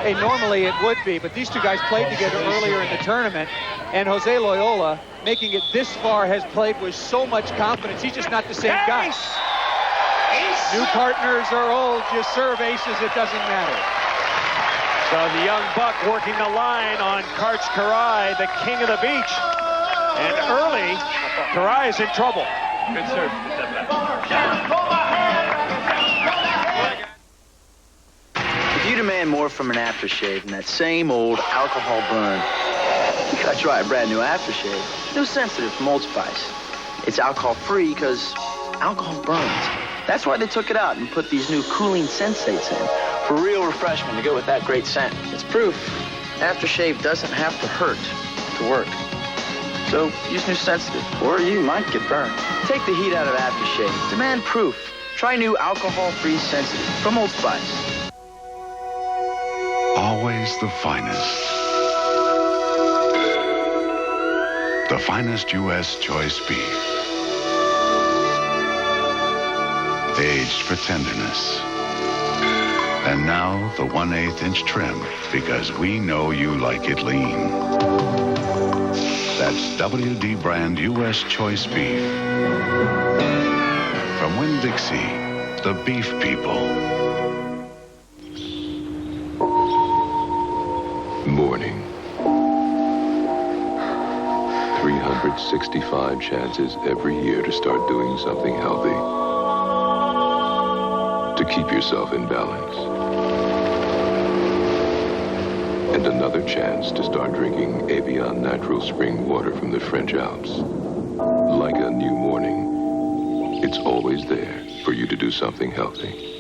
Hey, normally it would be, but these two guys played together earlier in the tournament, and Jose Loyola, making it this far, has played with so much confidence. He's just not the same guy. New partners are old. You serve aces, it doesn't matter. So the young buck working the line on Karch Karai, the king of the beach. And early, Karai is in trouble. Good serve. If you demand more from an aftershave than that same old alcohol burn, you gotta try a brand new aftershave. New sensitive from Old Spice. It's alcohol-free because alcohol burns. That's why they took it out and put these new cooling sensates in for real refreshment to go with that great scent. It's proof aftershave doesn't have to hurt to work. So use new sensitive, or you might get burned. Take the heat out of aftershave. Demand proof. Try new alcohol-free sensitive from Old Spice. Always the finest. The finest U.S. choice beef. Aged for tenderness. And now the 1/8 inch trim, because we know you like it lean. That's WD brand U.S. choice beef. From Winn-Dixie, the beef people. Morning. 365 chances every year to start doing something healthy. To keep yourself in balance. And another chance to start drinking Evian natural spring water from the French Alps. Like a new morning, it's always there for you to do something healthy.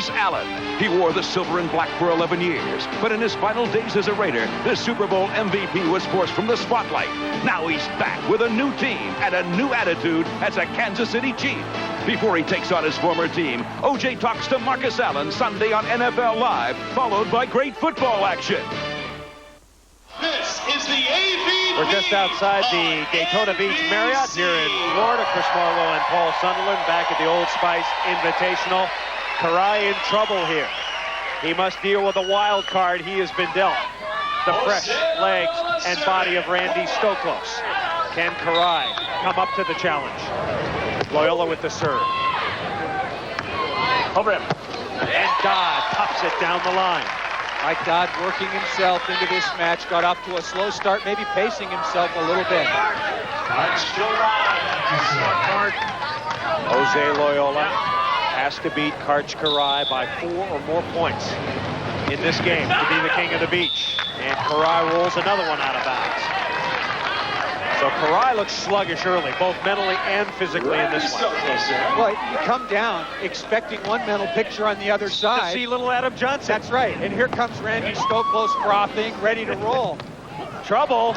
Allen. He wore the silver and black for 11 years, but in his final days as a Raider, the Super Bowl MVP was forced from the spotlight. Now he's back with a new team and a new attitude as a Kansas City Chief. Before he takes on his former team, OJ talks to Marcus Allen Sunday on NFL Live, followed by great football action. This is the AVP. We're just outside the Daytona Beach Marriott here in Florida. Chris Marlowe and Paul Sunderland back at the Old Spice Invitational. Karai in trouble here. He must deal with a wild card he has been dealt. The fresh legs and body of Randy Stoklos. Can Karai come up to the challenge? Loyola with the serve. Over him. And Dodd pops it down the line. Mike Dodd working himself into this match. Got off to a slow start, maybe pacing himself a little bit. Jose Loyola has to beat Karch Karai by 4 or more points in this game to be the king of the beach. And Karai rolls another one out of bounds. So Karai looks sluggish early, both mentally and physically in this one. Well, you come down expecting one mental picture on the other side. To see little Adam Johnson. That's right. And here comes Randy Stoklos frothing, ready to roll. Trouble.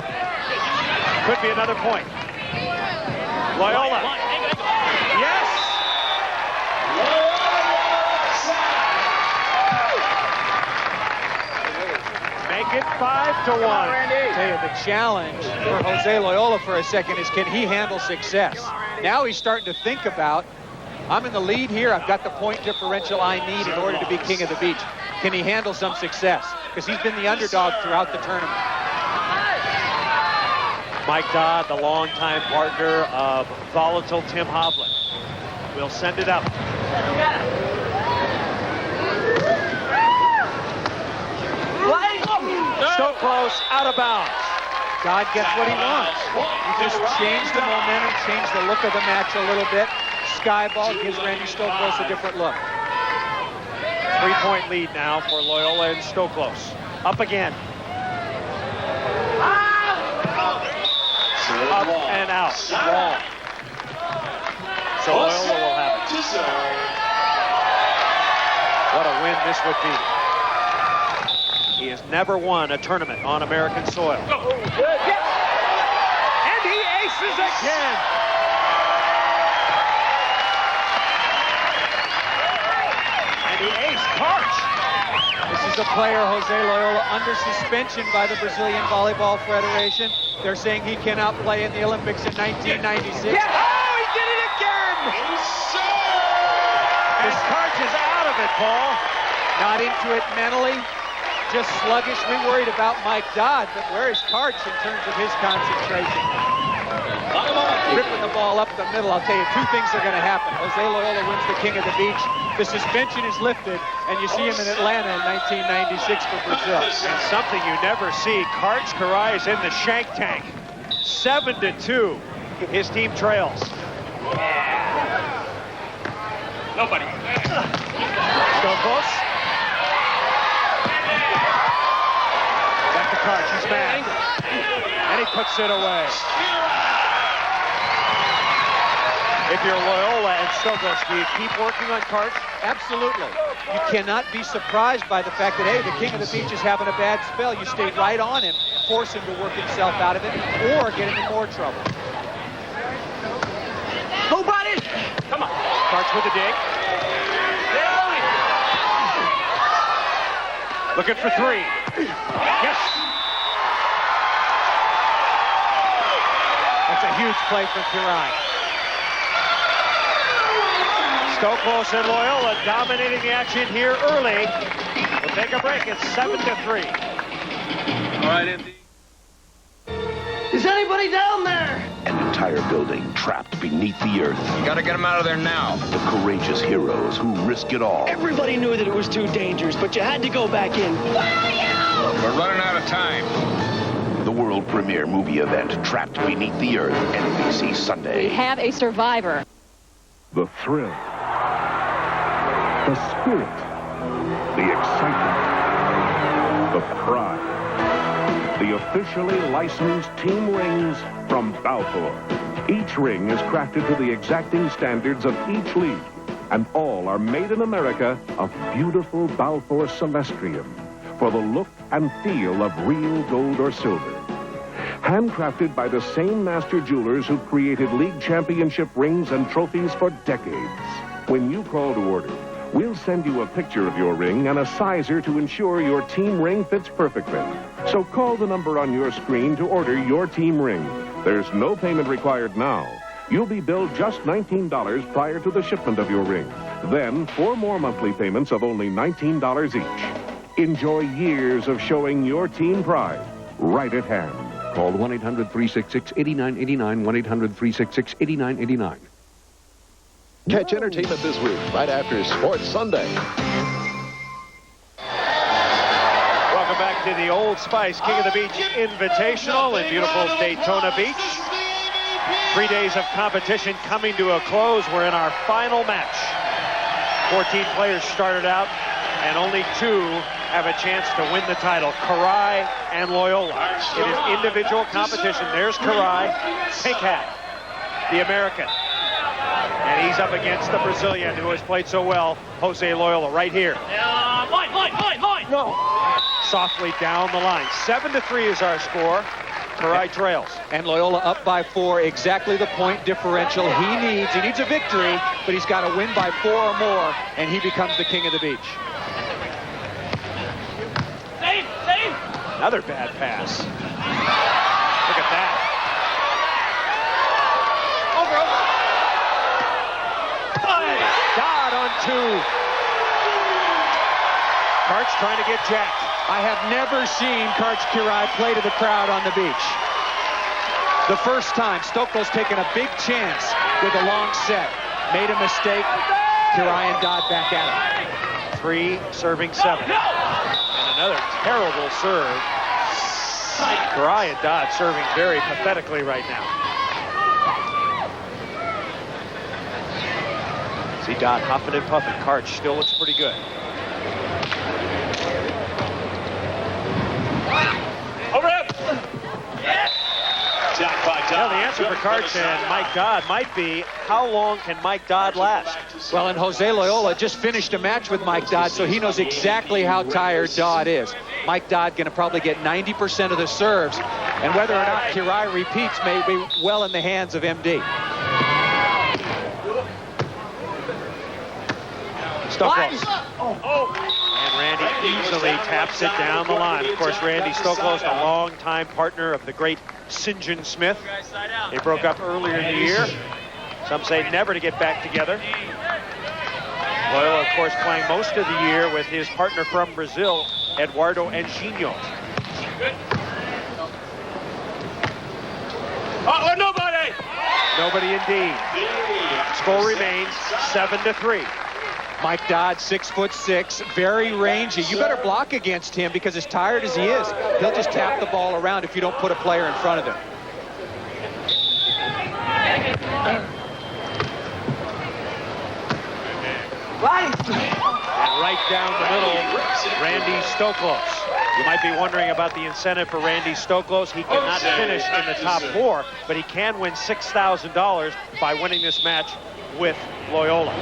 Could be another point. Loyola. Yes. Make it 5-1. Tell you, the challenge for Jose Loyola for a second is, can he handle success? Now he's starting to think about, I'm in the lead here. I've got the point differential I need in order to be king of the beach. Can he handle some success? Because he's been the underdog throughout the tournament. Mike Dodd, the longtime partner of volatile Tim Hovland, will send it up. Stoklos out of bounds. Dodd gets what he wants. You just change the momentum, change the look of the match a little bit. Sky ball gives Randy Stoklos a different look. 3-point lead now for Loyola and Stoklos. Up again. Up and out. Wrong. So Loyola will have it. What a win this would be. He has never won a tournament on American soil. And he aces again. And he aced Karch. This is a player, Jose Loyola, under suspension by the Brazilian Volleyball Federation. They're saying he cannot play in the Olympics in 1996. Yeah. Oh, he did it again! And Karch is out of it, Paul. Not into it mentally, just sluggish. We worried about Mike Dodd, but where is Karch in terms of his concentration? Ripping the ball up the middle. I'll tell you, two things are going to happen. Jose Loyola wins the King of the Beach. The suspension is lifted, and you see him in Atlanta in 1996 for Brazil. And something you never see, Karch Karai is in the shank tank. 7-2. His team trails. Nobody. Stoklos. Back to Karch. He's mad. And he puts it away. If you're Loyola and Stoklos, do you keep working on Karch? Absolutely. You cannot be surprised by the fact that, hey, the King of the Beach is having a bad spell. You stay right on him, force him to work himself out of it, or get him in more trouble. Nobody. Come on. Karch with a dig. Looking for three. Yes. That's a huge play for Karai. Stoklos and Loyola dominating the action here early. We'll take a break. It's 7-3. All right, Andy. Is anybody down there? An entire building trapped beneath the earth. You gotta get them out of there now. The courageous heroes who risk it all. Everybody knew that it was too dangerous, but you had to go back in. We're running out of time. The world premiere movie event, Trapped Beneath the Earth, NBC Sunday. We have a survivor. The thrill, the spirit, the excitement, the pride. The officially licensed team rings from Balfour. Each ring is crafted to the exacting standards of each league, and all are made in America of beautiful Balfour Celestrium for the look and feel of real gold or silver. Handcrafted by the same master jewelers who created league championship rings and trophies for decades. When you call to order, we'll send you a picture of your ring and a sizer to ensure your team ring fits perfectly. So call the number on your screen to order your team ring. There's no payment required now. You'll be billed just $19 prior to the shipment of your ring. Then 4 more monthly payments of only $19 each. Enjoy years of showing your team pride right at hand. Call 1-800-366-8989, 1-800-366-8989. Catch entertainment this week right after Sports Sunday. Welcome back to the Old Spice King of the Beach Invitational in beautiful Daytona Beach. 3 days of competition coming to a close. We're in our final match. 14 players started out, and only 2 have a chance to win the title, Karai and Loyola. It is individual competition. There's Karai, pink hat, the American. And he's up against the Brazilian who has played so well, Jose Loyola, right here. Line. No. Softly down the line. 7-3 is our score. Karai trails. And Loyola up by 4, exactly the point differential he needs. He needs a victory, but he's got to win by 4 or more, and he becomes the King of the Beach. Save. Another bad pass. Look at that. Over. Dodd on 2. Karch trying to get jacked. I have never seen Karch Karai play to the crowd on the beach. The first time, Stoklos taking a big chance with a long set. Made a mistake. Karai and Dodd back at him. 3 serving 7. And another terrible serve. Karai and Dodd serving very pathetically right now. See Dodd huffing and puffing. Karch still looks pretty good. Overhead. Well, the answer for Karch and Mike Dodd might be, how long can Mike Dodd last? Well, and Jose Loyola just finished a match with Mike Dodd, so he knows exactly how tired Dodd is. Mike Dodd going to probably get 90% of the serves, and whether or not Kirai repeats may be well in the hands of MD. Stoklos. And Randy easily taps it down the line. Of course, Randy Stoklos, a longtime partner of the great St. John Smith. They broke up earlier in the year. Some say never to get back together. Loyola, of course, playing most of the year with his partner from Brazil, Eduardo Anjinho. Oh, nobody! Nobody indeed. Score remains 7-3. Mike Dodd, 6'6", very rangy. You better block against him because as tired as he is, he'll just tap the ball around if you don't put a player in front of him. And right down the middle, Randy Stoklos. You might be wondering about the incentive for Randy Stoklos. He cannot finish in the top 4, but he can win $6,000 by winning this match with Loyola.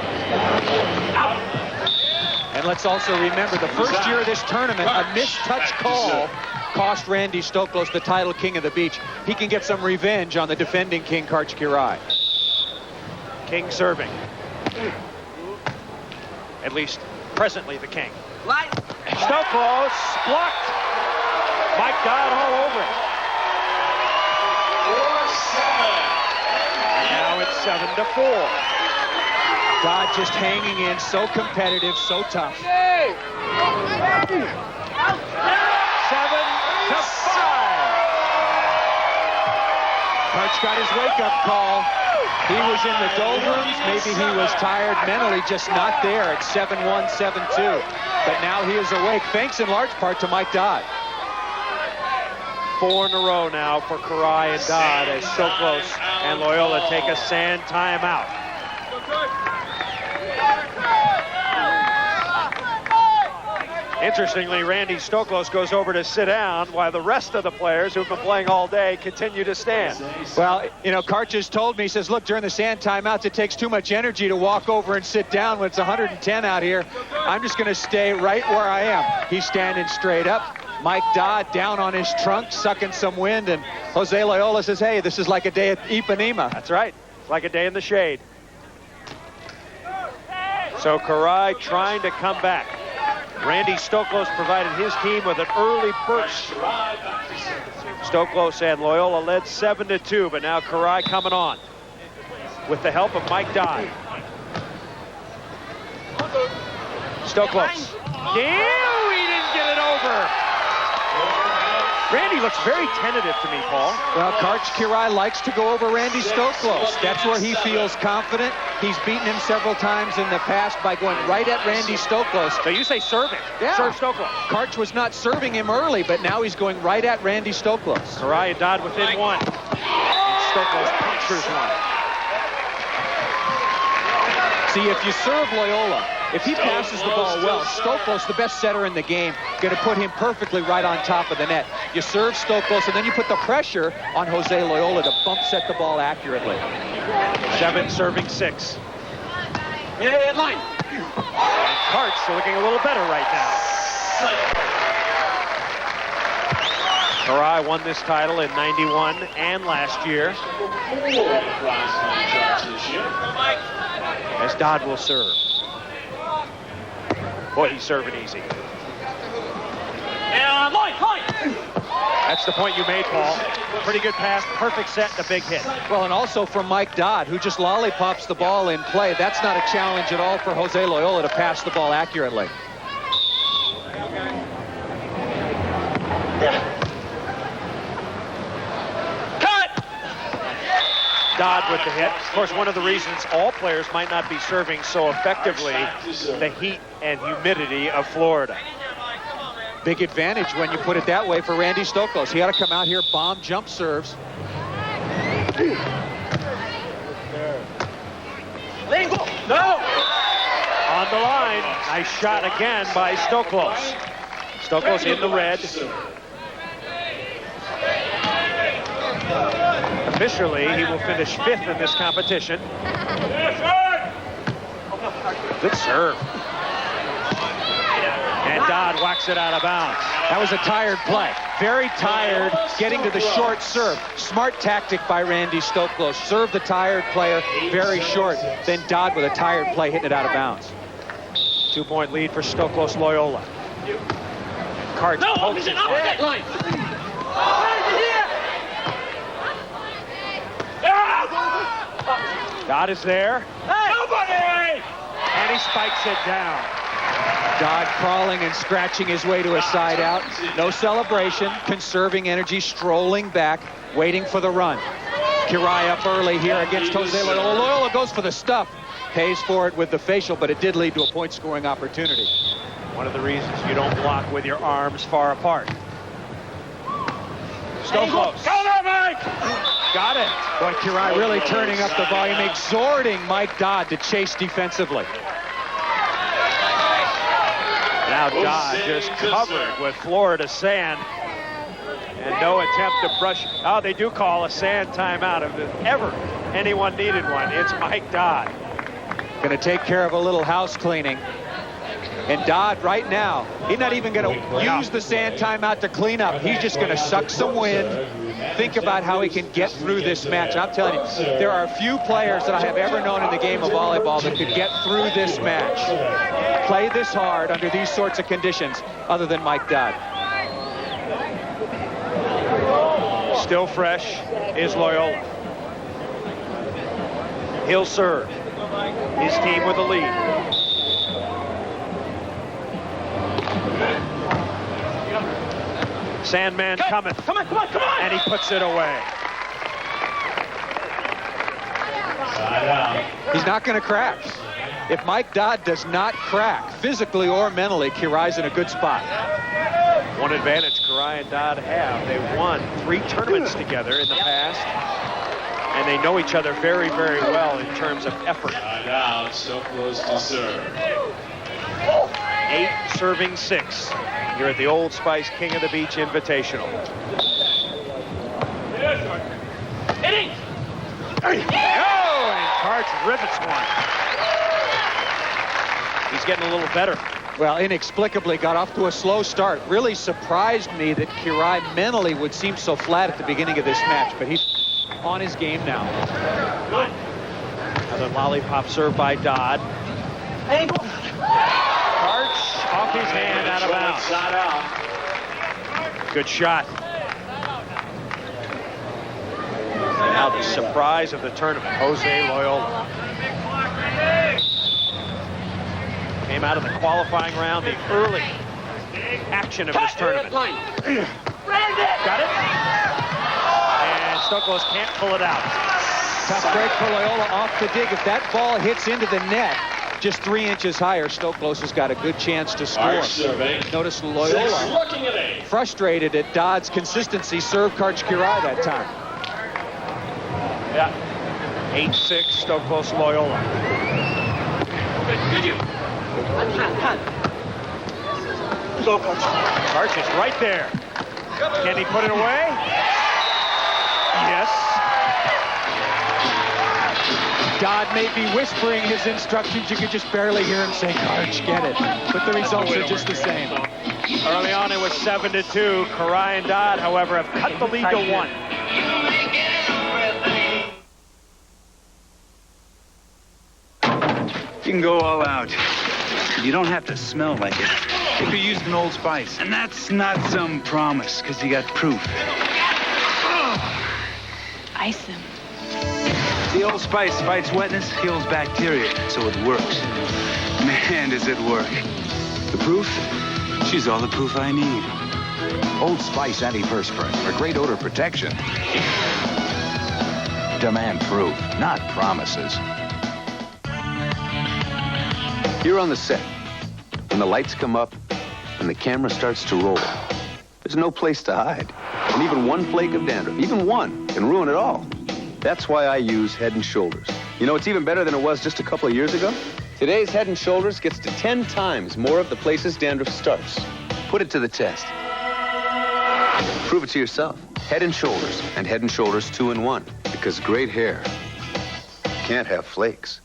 And let's also remember, the first year of this tournament, a missed touch call cost Randy Stoklos the title king of the beach. He can get some revenge on the defending king, Karch Kirai. King serving. At least presently the king. Stoklos blocked. Mike Dodd all over it. And now it's 7-4. Dodd just hanging in, so competitive, so tough. 7-5. Karch got his wake-up call. He was in the doldrums. Maybe he was tired mentally, just not there at 7-1, 7-2. But now he is awake, thanks in large part to Mike Dodd. 4 in a row now for Karai and Dodd as Stoklos and Loyola take a sand timeout. Interestingly, Randy Stoklos goes over to sit down while the rest of the players who've been playing all day continue to stand. Well, you know, Karch has told me, he says, look, during the sand timeouts, it takes too much energy to walk over and sit down when it's 110 out here. I'm just going to stay right where I am. He's standing straight up. Mike Dodd down on his trunk, sucking some wind, and Jose Loyola says, hey, this is like a day at Ipanema. That's right. It's like a day in the shade. So Karai trying to come back. Randy Stoklos provided his team with an early burst. Stoklos and Loyola led 7-2, but now Karai coming on with the help of Mike Dodd. Stoklos. Yeah, he didn't get it over. Randy looks very tentative to me, Paul. Well, Karch Kirai likes to go over Randy Stoklos. That's where he feels confident. He's beaten him several times in the past by going right at Randy Stoklos. So you say serving. Yeah. Serve Stoklos. Karch was not serving him early, but now he's going right at Randy Stoklos. Karai and Dodd within 1. And Stoklos punctures 1. See, if you serve Loyola, if he passes the ball well, Stoklos, the best setter in the game, going to put him perfectly right on top of the net. You serve Stoklos, and then you put the pressure on Jose Loyola to bump set the ball accurately. 7 serving 6. Yeah, line. And Karch looking a little better right now. Karai won this title in '91 and last year. As Dodd will serve. Boy, he's serving easy. Yeah, line. That's the point you made, Paul. Pretty good pass, perfect set, and a big hit. Well, and also from Mike Dodd, who just lollipops the ball in play. That's not a challenge at all for Jose Loyola to pass the ball accurately. Dodd with the hit. Of course, one of the reasons all players might not be serving so effectively, the heat and humidity of Florida. Big advantage when you put it that way for Randy Stoklos. He ought to come out here, bomb jump serves. No! On the line. Nice shot again by Stoklos. Stoklos in the red. Officially, he will finish 5th in this competition. Good serve. And Dodd whacks it out of bounds. That was a tired play. Very tired, getting to the short serve. Smart tactic by Randy Stoklos. Serve the tired player very short. Then Dodd with a tired play hitting it out of bounds. 2-point lead for Stoklos Loyola. Cart pokes it. Dodd is there. Nobody! And he spikes it down. Dodd crawling and scratching his way to a side out. No celebration, conserving energy, strolling back, waiting for the run. Kirai up early here against Jose Loyola. Loyola goes for the stuff. Pays for it with the facial, but it did lead to a point-scoring opportunity. One of the reasons you don't block with your arms far apart. Stoklos. Got it. Boy, Kirai really turning up the volume, exhorting Mike Dodd to chase defensively. Now Dodd just covered with Florida sand. And no attempt to brush. Oh, they do call a sand timeout if ever anyone needed one. It's Mike Dodd. Going to take care of a little house cleaning. And Dodd right now, he's not even going to use the sand timeout to clean up. He's just going to suck some wind, think about how he can get through this match. I'm telling you, there are a few players that I have ever known in the game of volleyball that could get through this match, play this hard under these sorts of conditions, other than Mike Dodd. Still fresh is Loyola. He'll serve. His team with the lead. Sandman coming. Come on. And he puts it away. He's not going to crack. If Mike Dodd does not crack, physically or mentally, Kirai's in a good spot. One advantage Kirai and Dodd have. They've won 3 tournaments together in the past. And they know each other very, very well in terms of effort. Now, so close to serve. 8 serving 6 here at the Old Spice King of the Beach Invitational. Hitting! Oh, and Karch rivets one. He's getting a little better. Well, inexplicably got off to a slow start. Really surprised me that Kirai mentally would seem so flat at the beginning of this match, but he's on his game now. Another lollipop serve by Dodd. Karch off his hand, out of bounds. Good shot. And now the surprise of the tournament, Jose Loyola. Came out of the qualifying round, the early action of this tournament. Got it? And Stoklos can't pull it out. Tough break for Loyola off the dig. If that ball hits into the net just 3 inches higher, Stoklos has got a good chance to score. Notice Loyola frustrated at Dodd's consistency. Served Karch Kirai that time. Yeah. 8-6 Stoklos Loyola. Karch is right there. Can he put it away? Yes. Dodd may be whispering his instructions. You could just barely hear him say, Karch, get it. But the results are just the same. Early on, it was 7-2. Kirai and Dodd, however, have cut the lead to 1. You can go all out. You don't have to smell like it. You could use an Old Spice. And that's not some promise, because you got proof. Ice them. The Old Spice fights wetness, kills bacteria, so it works. Man, does it work. The proof? She's all the proof I need. Old Spice antiperspirant for great odor protection. Demand proof, not promises. You're on the set. When the lights come up, and the camera starts to roll, there's no place to hide. And even one flake of dandruff, even one, can ruin it all. That's why I use Head & Shoulders. You know, it's even better than it was just a couple of years ago. Today's Head & Shoulders gets to 10 times more of the places dandruff starts. Put it to the test. Prove it to yourself. Head & Shoulders and Head & Shoulders 2-in-1. Because great hair can't have flakes.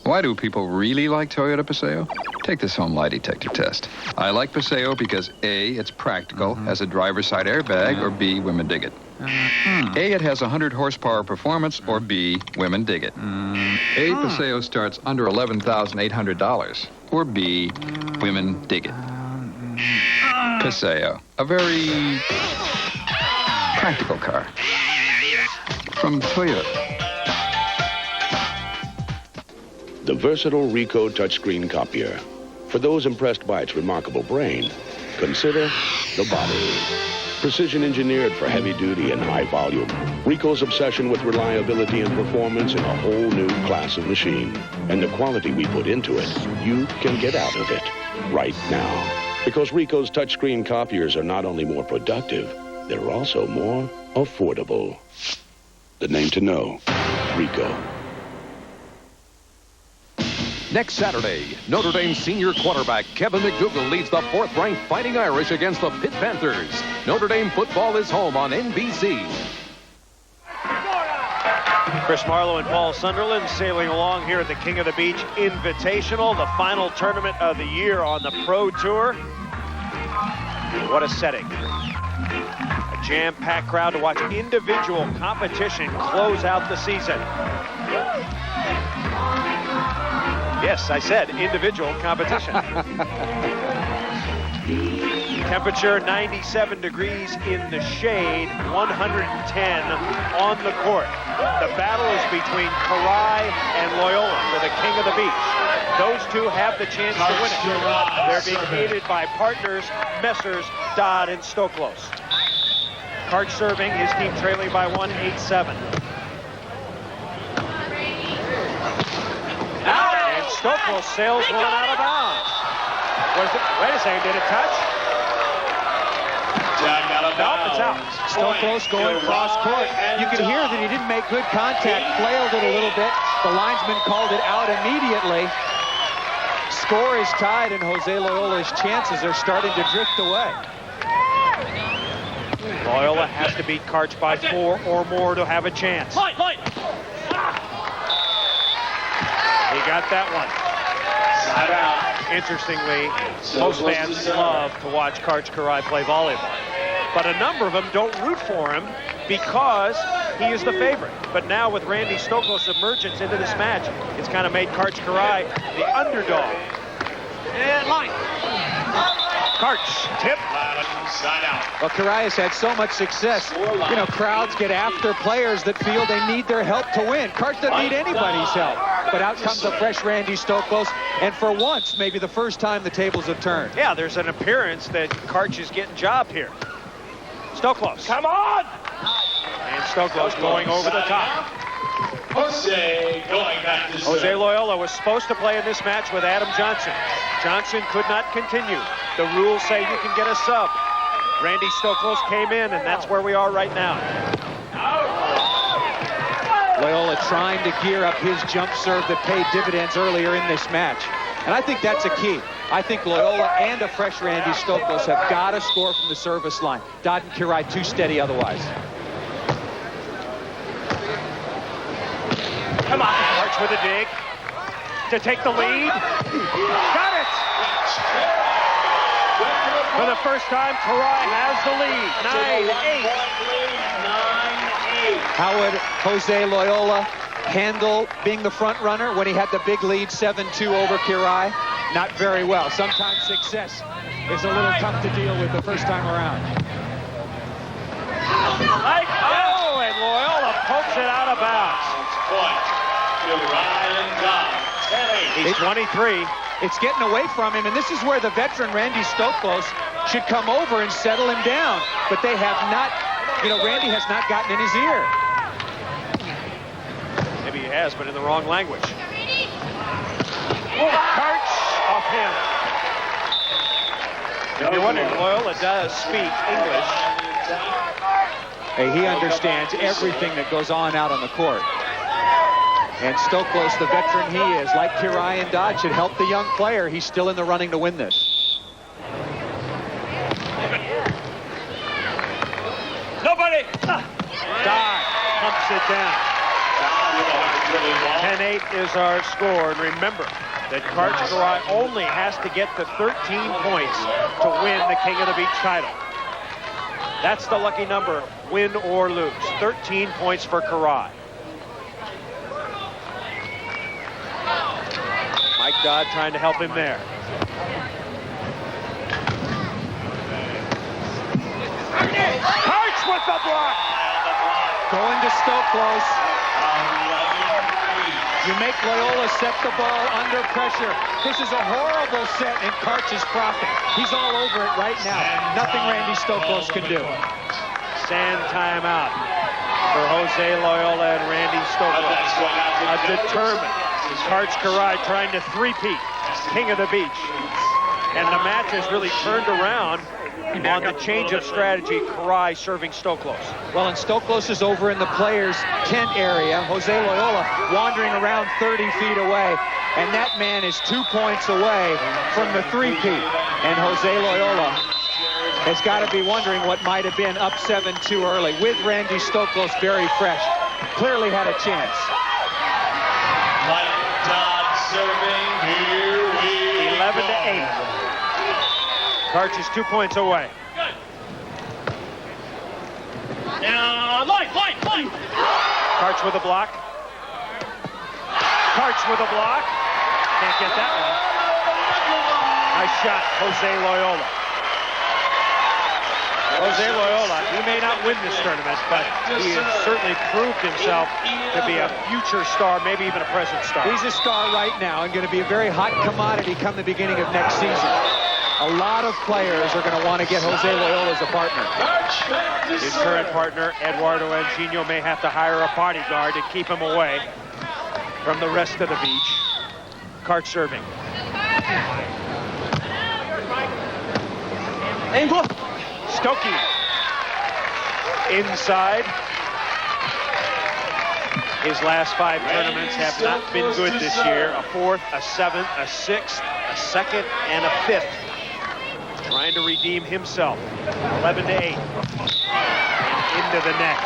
Why do people really like Toyota Paseo? Take this home lie detector test. I like Paseo because A, it's practical, has a driver's side airbag, or B, women dig it. A, it has 100 horsepower performance, or B, women dig it. A, Paseo starts under $11,800, or B, women dig it. Paseo, a very practical car from Toyota. The versatile Ricoh touchscreen copier. For those impressed by its remarkable brain, consider the body. Precision engineered for heavy duty and high volume. Ricoh's obsession with reliability and performance in a whole new class of machine. And the quality we put into it, you can get out of it right now. Because Ricoh's touchscreen copiers are not only more productive, they're also more affordable. The name to know, Ricoh. Next Saturday, Notre Dame senior quarterback Kevin McDougal leads the 4th-ranked Fighting Irish against the Pitt Panthers. Notre Dame football is home on NBC. Chris Marlowe and Paul Sunderland sailing along here at the King of the Beach Invitational, the final tournament of the year on the Pro Tour. What a setting. A jam-packed crowd to watch individual competition close out the season. Yes, I said individual competition. Temperature 97 degrees in the shade, 110 on the court. The battle is between Karai and Loyola for the King of the Beach. Those two have the chance to win it. They're being aided by partners Messrs. Dodd and Stoklos. Cart serving, his team trailing by 1, 8-7. And Stoklos sails one out of bounds. Wait a second, did it touch? Nope, it's out. Stoklos going cross court. You can hear that he didn't make good contact, flailed it a little bit. The linesman called it out immediately. Score is tied, and Jose Loyola's chances are starting to drift away. Loyola has to beat Karch by 4 or more to have a chance. He got that one. Interestingly, most fans love to watch Karch Karai play volleyball. But a number of them don't root for him because he is the favorite. But now with Randy Stoklos' emergence into this match, it's kind of made Karch Karai the underdog. And line. Karch, tip. Side out. Well, Karai has had so much success. You know, crowds get after players that feel they need their help to win. Karch doesn't need anybody's help. But out comes a fresh Randy Stoklos. And for once, maybe the first time the tables have turned. Yeah, there's an appearance that Karch is getting jobbed here. Stoklos. Come on! And Stoklos going over the top. Jose going back to Jose Loyola was supposed to play in this match with Adam Johnson. Johnson could not continue. The rules say you can get a sub. Randy Stoklos came in, and that's where we are right now. Loyola trying to gear up his jump serve that paid dividends earlier in this match. And I think that's a key. I think Loyola and a fresh Randy Stoklos have got to score from the service line. Dodd and Kirai too steady otherwise. Come on, Karch with a dig to take the lead. Got it! For the first time, Karai has the lead. 9-8. How would Jose Loyola handle being the front runner when he had the big lead 7-2 over Kirai? Not very well. Sometimes success is a little tough to deal with the first time around. Oh, and Loyola pokes it out of bounds. He's 23. It's getting away from him, and this is where the veteran Randy Stoklos should come over and settle him down. But they have not, Randy has not gotten in his ear. Maybe he has, but in the wrong language. Karch off him. If you're wondering, Loyola does speak English. Hey, he understands everything that goes on out on the court. And Stoklos, the veteran he is, like Kirian Dodd, should help the young player. He's still in the running to win this. Nobody! Dodd pumps it down. 10-8 is our score. And remember that Karch only has to get to 13 points to win the King of the Beach title. That's the lucky number, win or lose. 13 points for Karai. Mike Dodd trying to help him there. Karch with the block. Going to Stoklos. You make Loyola set the ball under pressure. This is a horrible set in Karch's profit. He's all over it right now. Nothing Randy Stoklos can do. Sand timeout for Jose Loyola and Randy Stoklos. A determined Karch Karai trying to three-peat King of the Beach. And the match has really turned around on the change of strategy, Karai serving Stoklos. Well, and Stoklos is over in the players' tent area. Jose Loyola wandering around 30 feet away. And that man is 2 points away from the three-peat. And Jose Loyola has got to be wondering what might have been up 7 too early. With Randy Stoklos very fresh. Clearly had a chance. Mike Dodd serving. Here we 11-8. Karch is 2 points away. Good. Line. Karch with a block. Karch with a block. Can't get that one. Nice shot, Jose Loyola. Jose Loyola, he may not win this tournament, but he has certainly proved himself to be a future star, maybe even a present star. He's a star right now and going to be a very hot commodity come the beginning of next season. A lot of players are going to want to get Jose Loyola as a partner. His current partner, Eduardo Anginio, may have to hire a bodyguard to keep him away from the rest of the beach. Karch serving. Stokey. Inside. His last 5 tournaments have not been good this year. A 4th, a 7th, a 6th, a 2nd, and a 5th. Trying to redeem himself. 11-8. Into the net.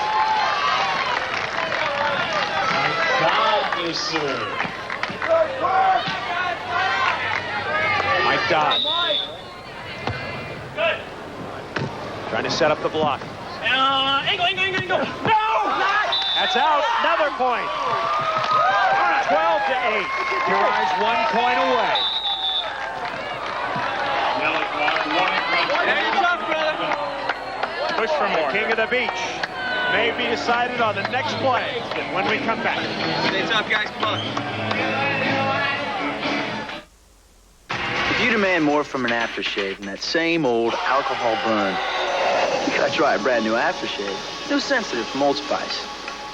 Dodd to serve. Mike Dodd. Good. Trying to set up the block. Angle. No! That's out. Another point. 12-8. Karai's 1 point away. Push for more. King of the Beach may be decided on the next play when we come back. Stay tough, guys. Come on. If you demand more from an aftershave than that same old alcohol burn, you gotta try a brand new aftershave. New sensitive from Old Spice.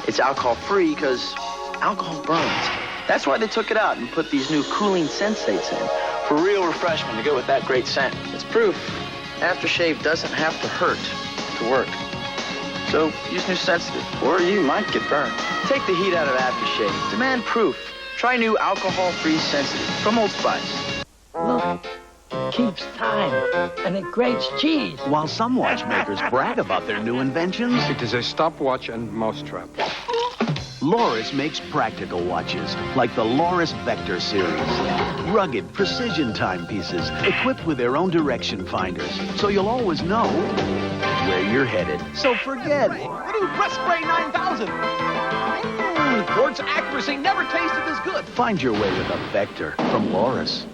It's alcohol-free because alcohol burns. That's why they took it out and put these new cooling sensates in for real refreshment to go with that great scent. It's proof aftershave doesn't have to hurt to work. So use new sensitive, or you might get burned. Take the heat out of aftershave. Demand proof. Try new alcohol-free sensitive from Old Spice. Look, it keeps time, and it grates cheese. While some watchmakers brag about their new inventions, It is a stopwatch and mousetrap. Loris makes practical watches, like the Loris Vector series. Rugged, precision timepieces, equipped with their own direction finders, so you'll always know where you're headed. So forget it. The new Press Spray 9000. Quartz accuracy never tasted as good. Find your way with a Vector from Loris.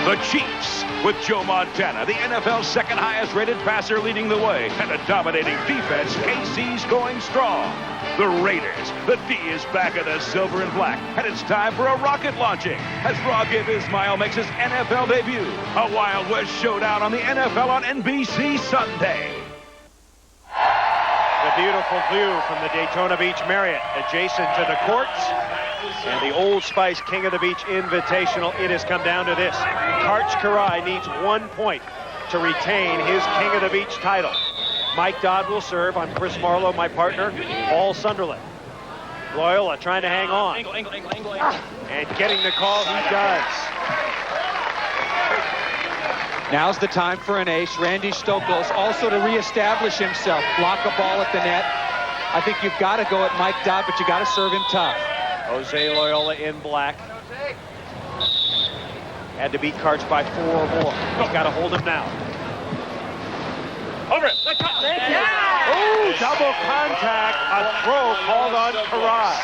The Chiefs with Joe Montana, the NFL's second highest rated passer, leading the way, and a dominating defense. KC's going strong. The Raiders. The D is back in the silver and black, and it's time for a rocket launching as Raghib Ismail makes his NFL debut. A Wild West showdown on the NFL on NBC Sunday. The beautiful view from the Daytona Beach Marriott, adjacent to the courts, and the Old Spice King of the Beach Invitational. It has come down to this. Karch Kiraly needs 1 point to retain his King of the Beach title. Mike Dodd will serve. I'm Chris Marlowe, my partner, Paul Sunderland. Loyola trying to hang on. And getting the call, he does. Now's the time for an ace. Randy Stoklos also to reestablish himself. Block a ball at the net. I think you've got to go at Mike Dodd, but you got to serve him tough. Jose Loyola in black. Had to beat Karch by 4 or more. He's got to hold him now. Over it. Oh, double contact. A throw called on Kiraly.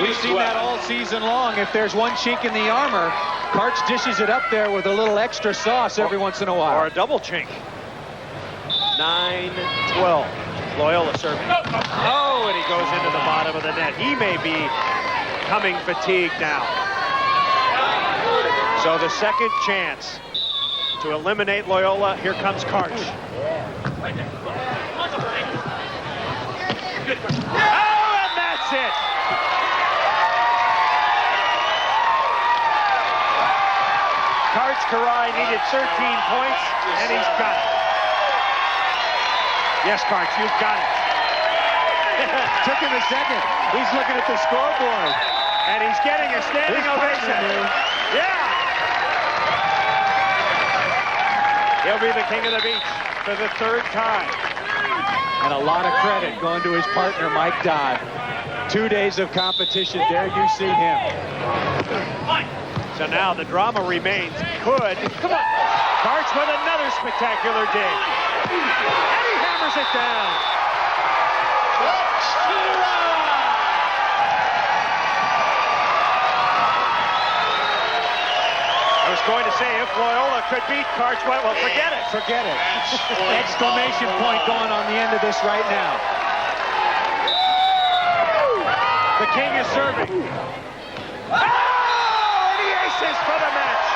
We've seen that all season long. If there's one chink in the armor, Karch dishes it up there with a little extra sauce every once in a while. Or a double chink. 9-12. Loyola serving. Oh, and he goes into the bottom of the net. He may be coming fatigued now. So the second chance to eliminate Loyola. Here comes Karch. Oh, and that's it. Karch Kiraly needed 13 points, and he's got it. Yes, Karch, you've got it. Took him a second. He's looking at the scoreboard. And he's getting a standing ovation. Yeah. He'll be the King of the Beach for the 3rd time. And a lot of credit going to his partner, Mike Dodd. 2 days of competition. There you see him. So now the drama remains. Could. Come on. Karch with another spectacular dig. And he hammers it down. I was going to say, if Loyola could beat Karch, well, forget it. Forget it. Exclamation point going on the end of this right now. The King is serving. Oh, and he aces for the match.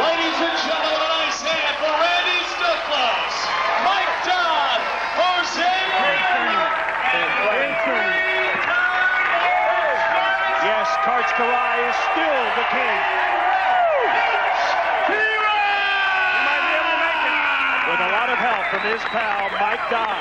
Ladies and gentlemen, a nice hand for Randy Stoklos, Mike Dodd, Jose Loyola, and Yes, Karch Kiraly is still the king. He might be able to make it with a lot of help from his pal, Mike Dodd.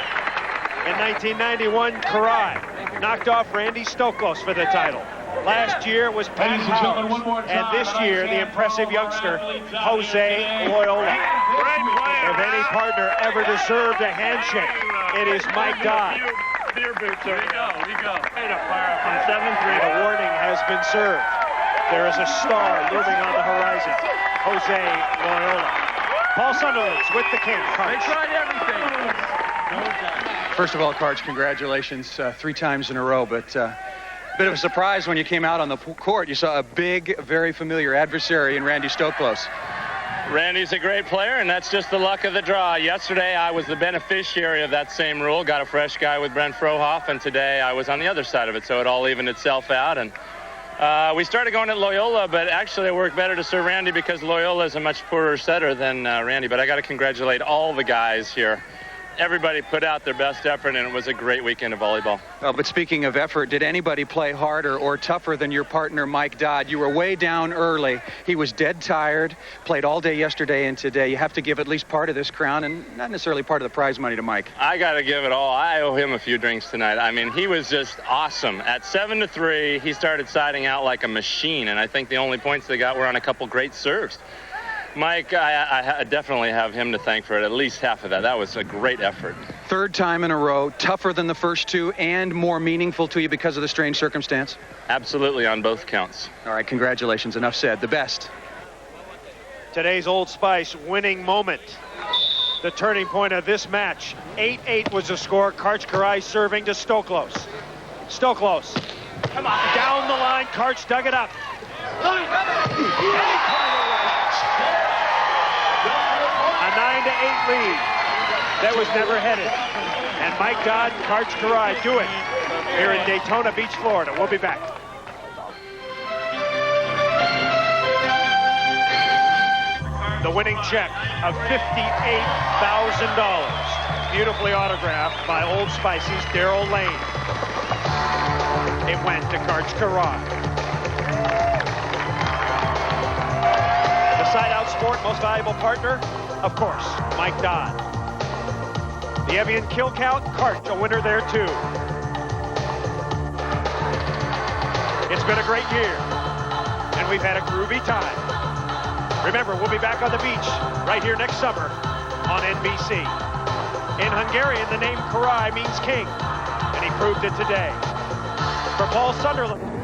In 1991, Kiraly knocked off Randy Stoklos for the title. Last year was Pat Powers, and this year, the impressive youngster, Jose Loyola. If any partner ever deserved a handshake, it is Mike Dodd. Beer boots over. We go. From 7-3, the warning has been served. There is a star looming on the horizon. Jose Loyola. Paul Sunderland's with the King. They tried everything. First of all, Karch, congratulations 3 times in a row, but bit of a surprise when you came out on the court. You saw a big, very familiar adversary in Randy Stoklos. Randy's a great player, and that's just the luck of the draw. Yesterday, I was the beneficiary of that same rule, got a fresh guy with Brent Frohoff, and today I was on the other side of it, so it all evened itself out. And we started going at Loyola, but actually it worked better to serve Randy because Loyola is a much poorer setter than Randy. But I got to congratulate all the guys here. Everybody put out their best effort, and it was a great weekend of volleyball. Well, but speaking of effort, did anybody play harder or tougher than your partner, Mike Dodd? You were way down early. He was dead tired, played all day yesterday and today. You have to give at least part of this crown and not necessarily part of the prize money to Mike. I got to give it all. I owe him a few drinks tonight. I mean, he was just awesome. At 7-3, he started siding out like a machine, and I think the only points they got were on a couple great serves. Mike, I definitely have him to thank for it, at least half of that. That was a great effort. 3rd time in a row, tougher than the first 2 and more meaningful to you because of the strange circumstance? Absolutely, on both counts. All right, congratulations. Enough said. The best. Today's Old Spice winning moment. The turning point of this match. 8-8 was the score. Karch Kiraly serving to Stoklos. Stoklos. Come on. Down the line. Karch dug it up. A 9-8 lead that was never headed. And Mike Dodd and Karch Karai do it here in Daytona Beach, Florida. We'll be back. The winning check of $58,000. Beautifully autographed by Old Spicy's Darrell Lane. It went to Karch Karai. The Side Out Sport Most Valuable Partner, of course, Mike Dodd. The Evian kill count, Karch, a winner there too. It's been a great year, and we've had a groovy time. Remember, we'll be back on the beach right here next summer on NBC. In Hungarian, the name Karai means king, and he proved it today. For Paul Sunderland.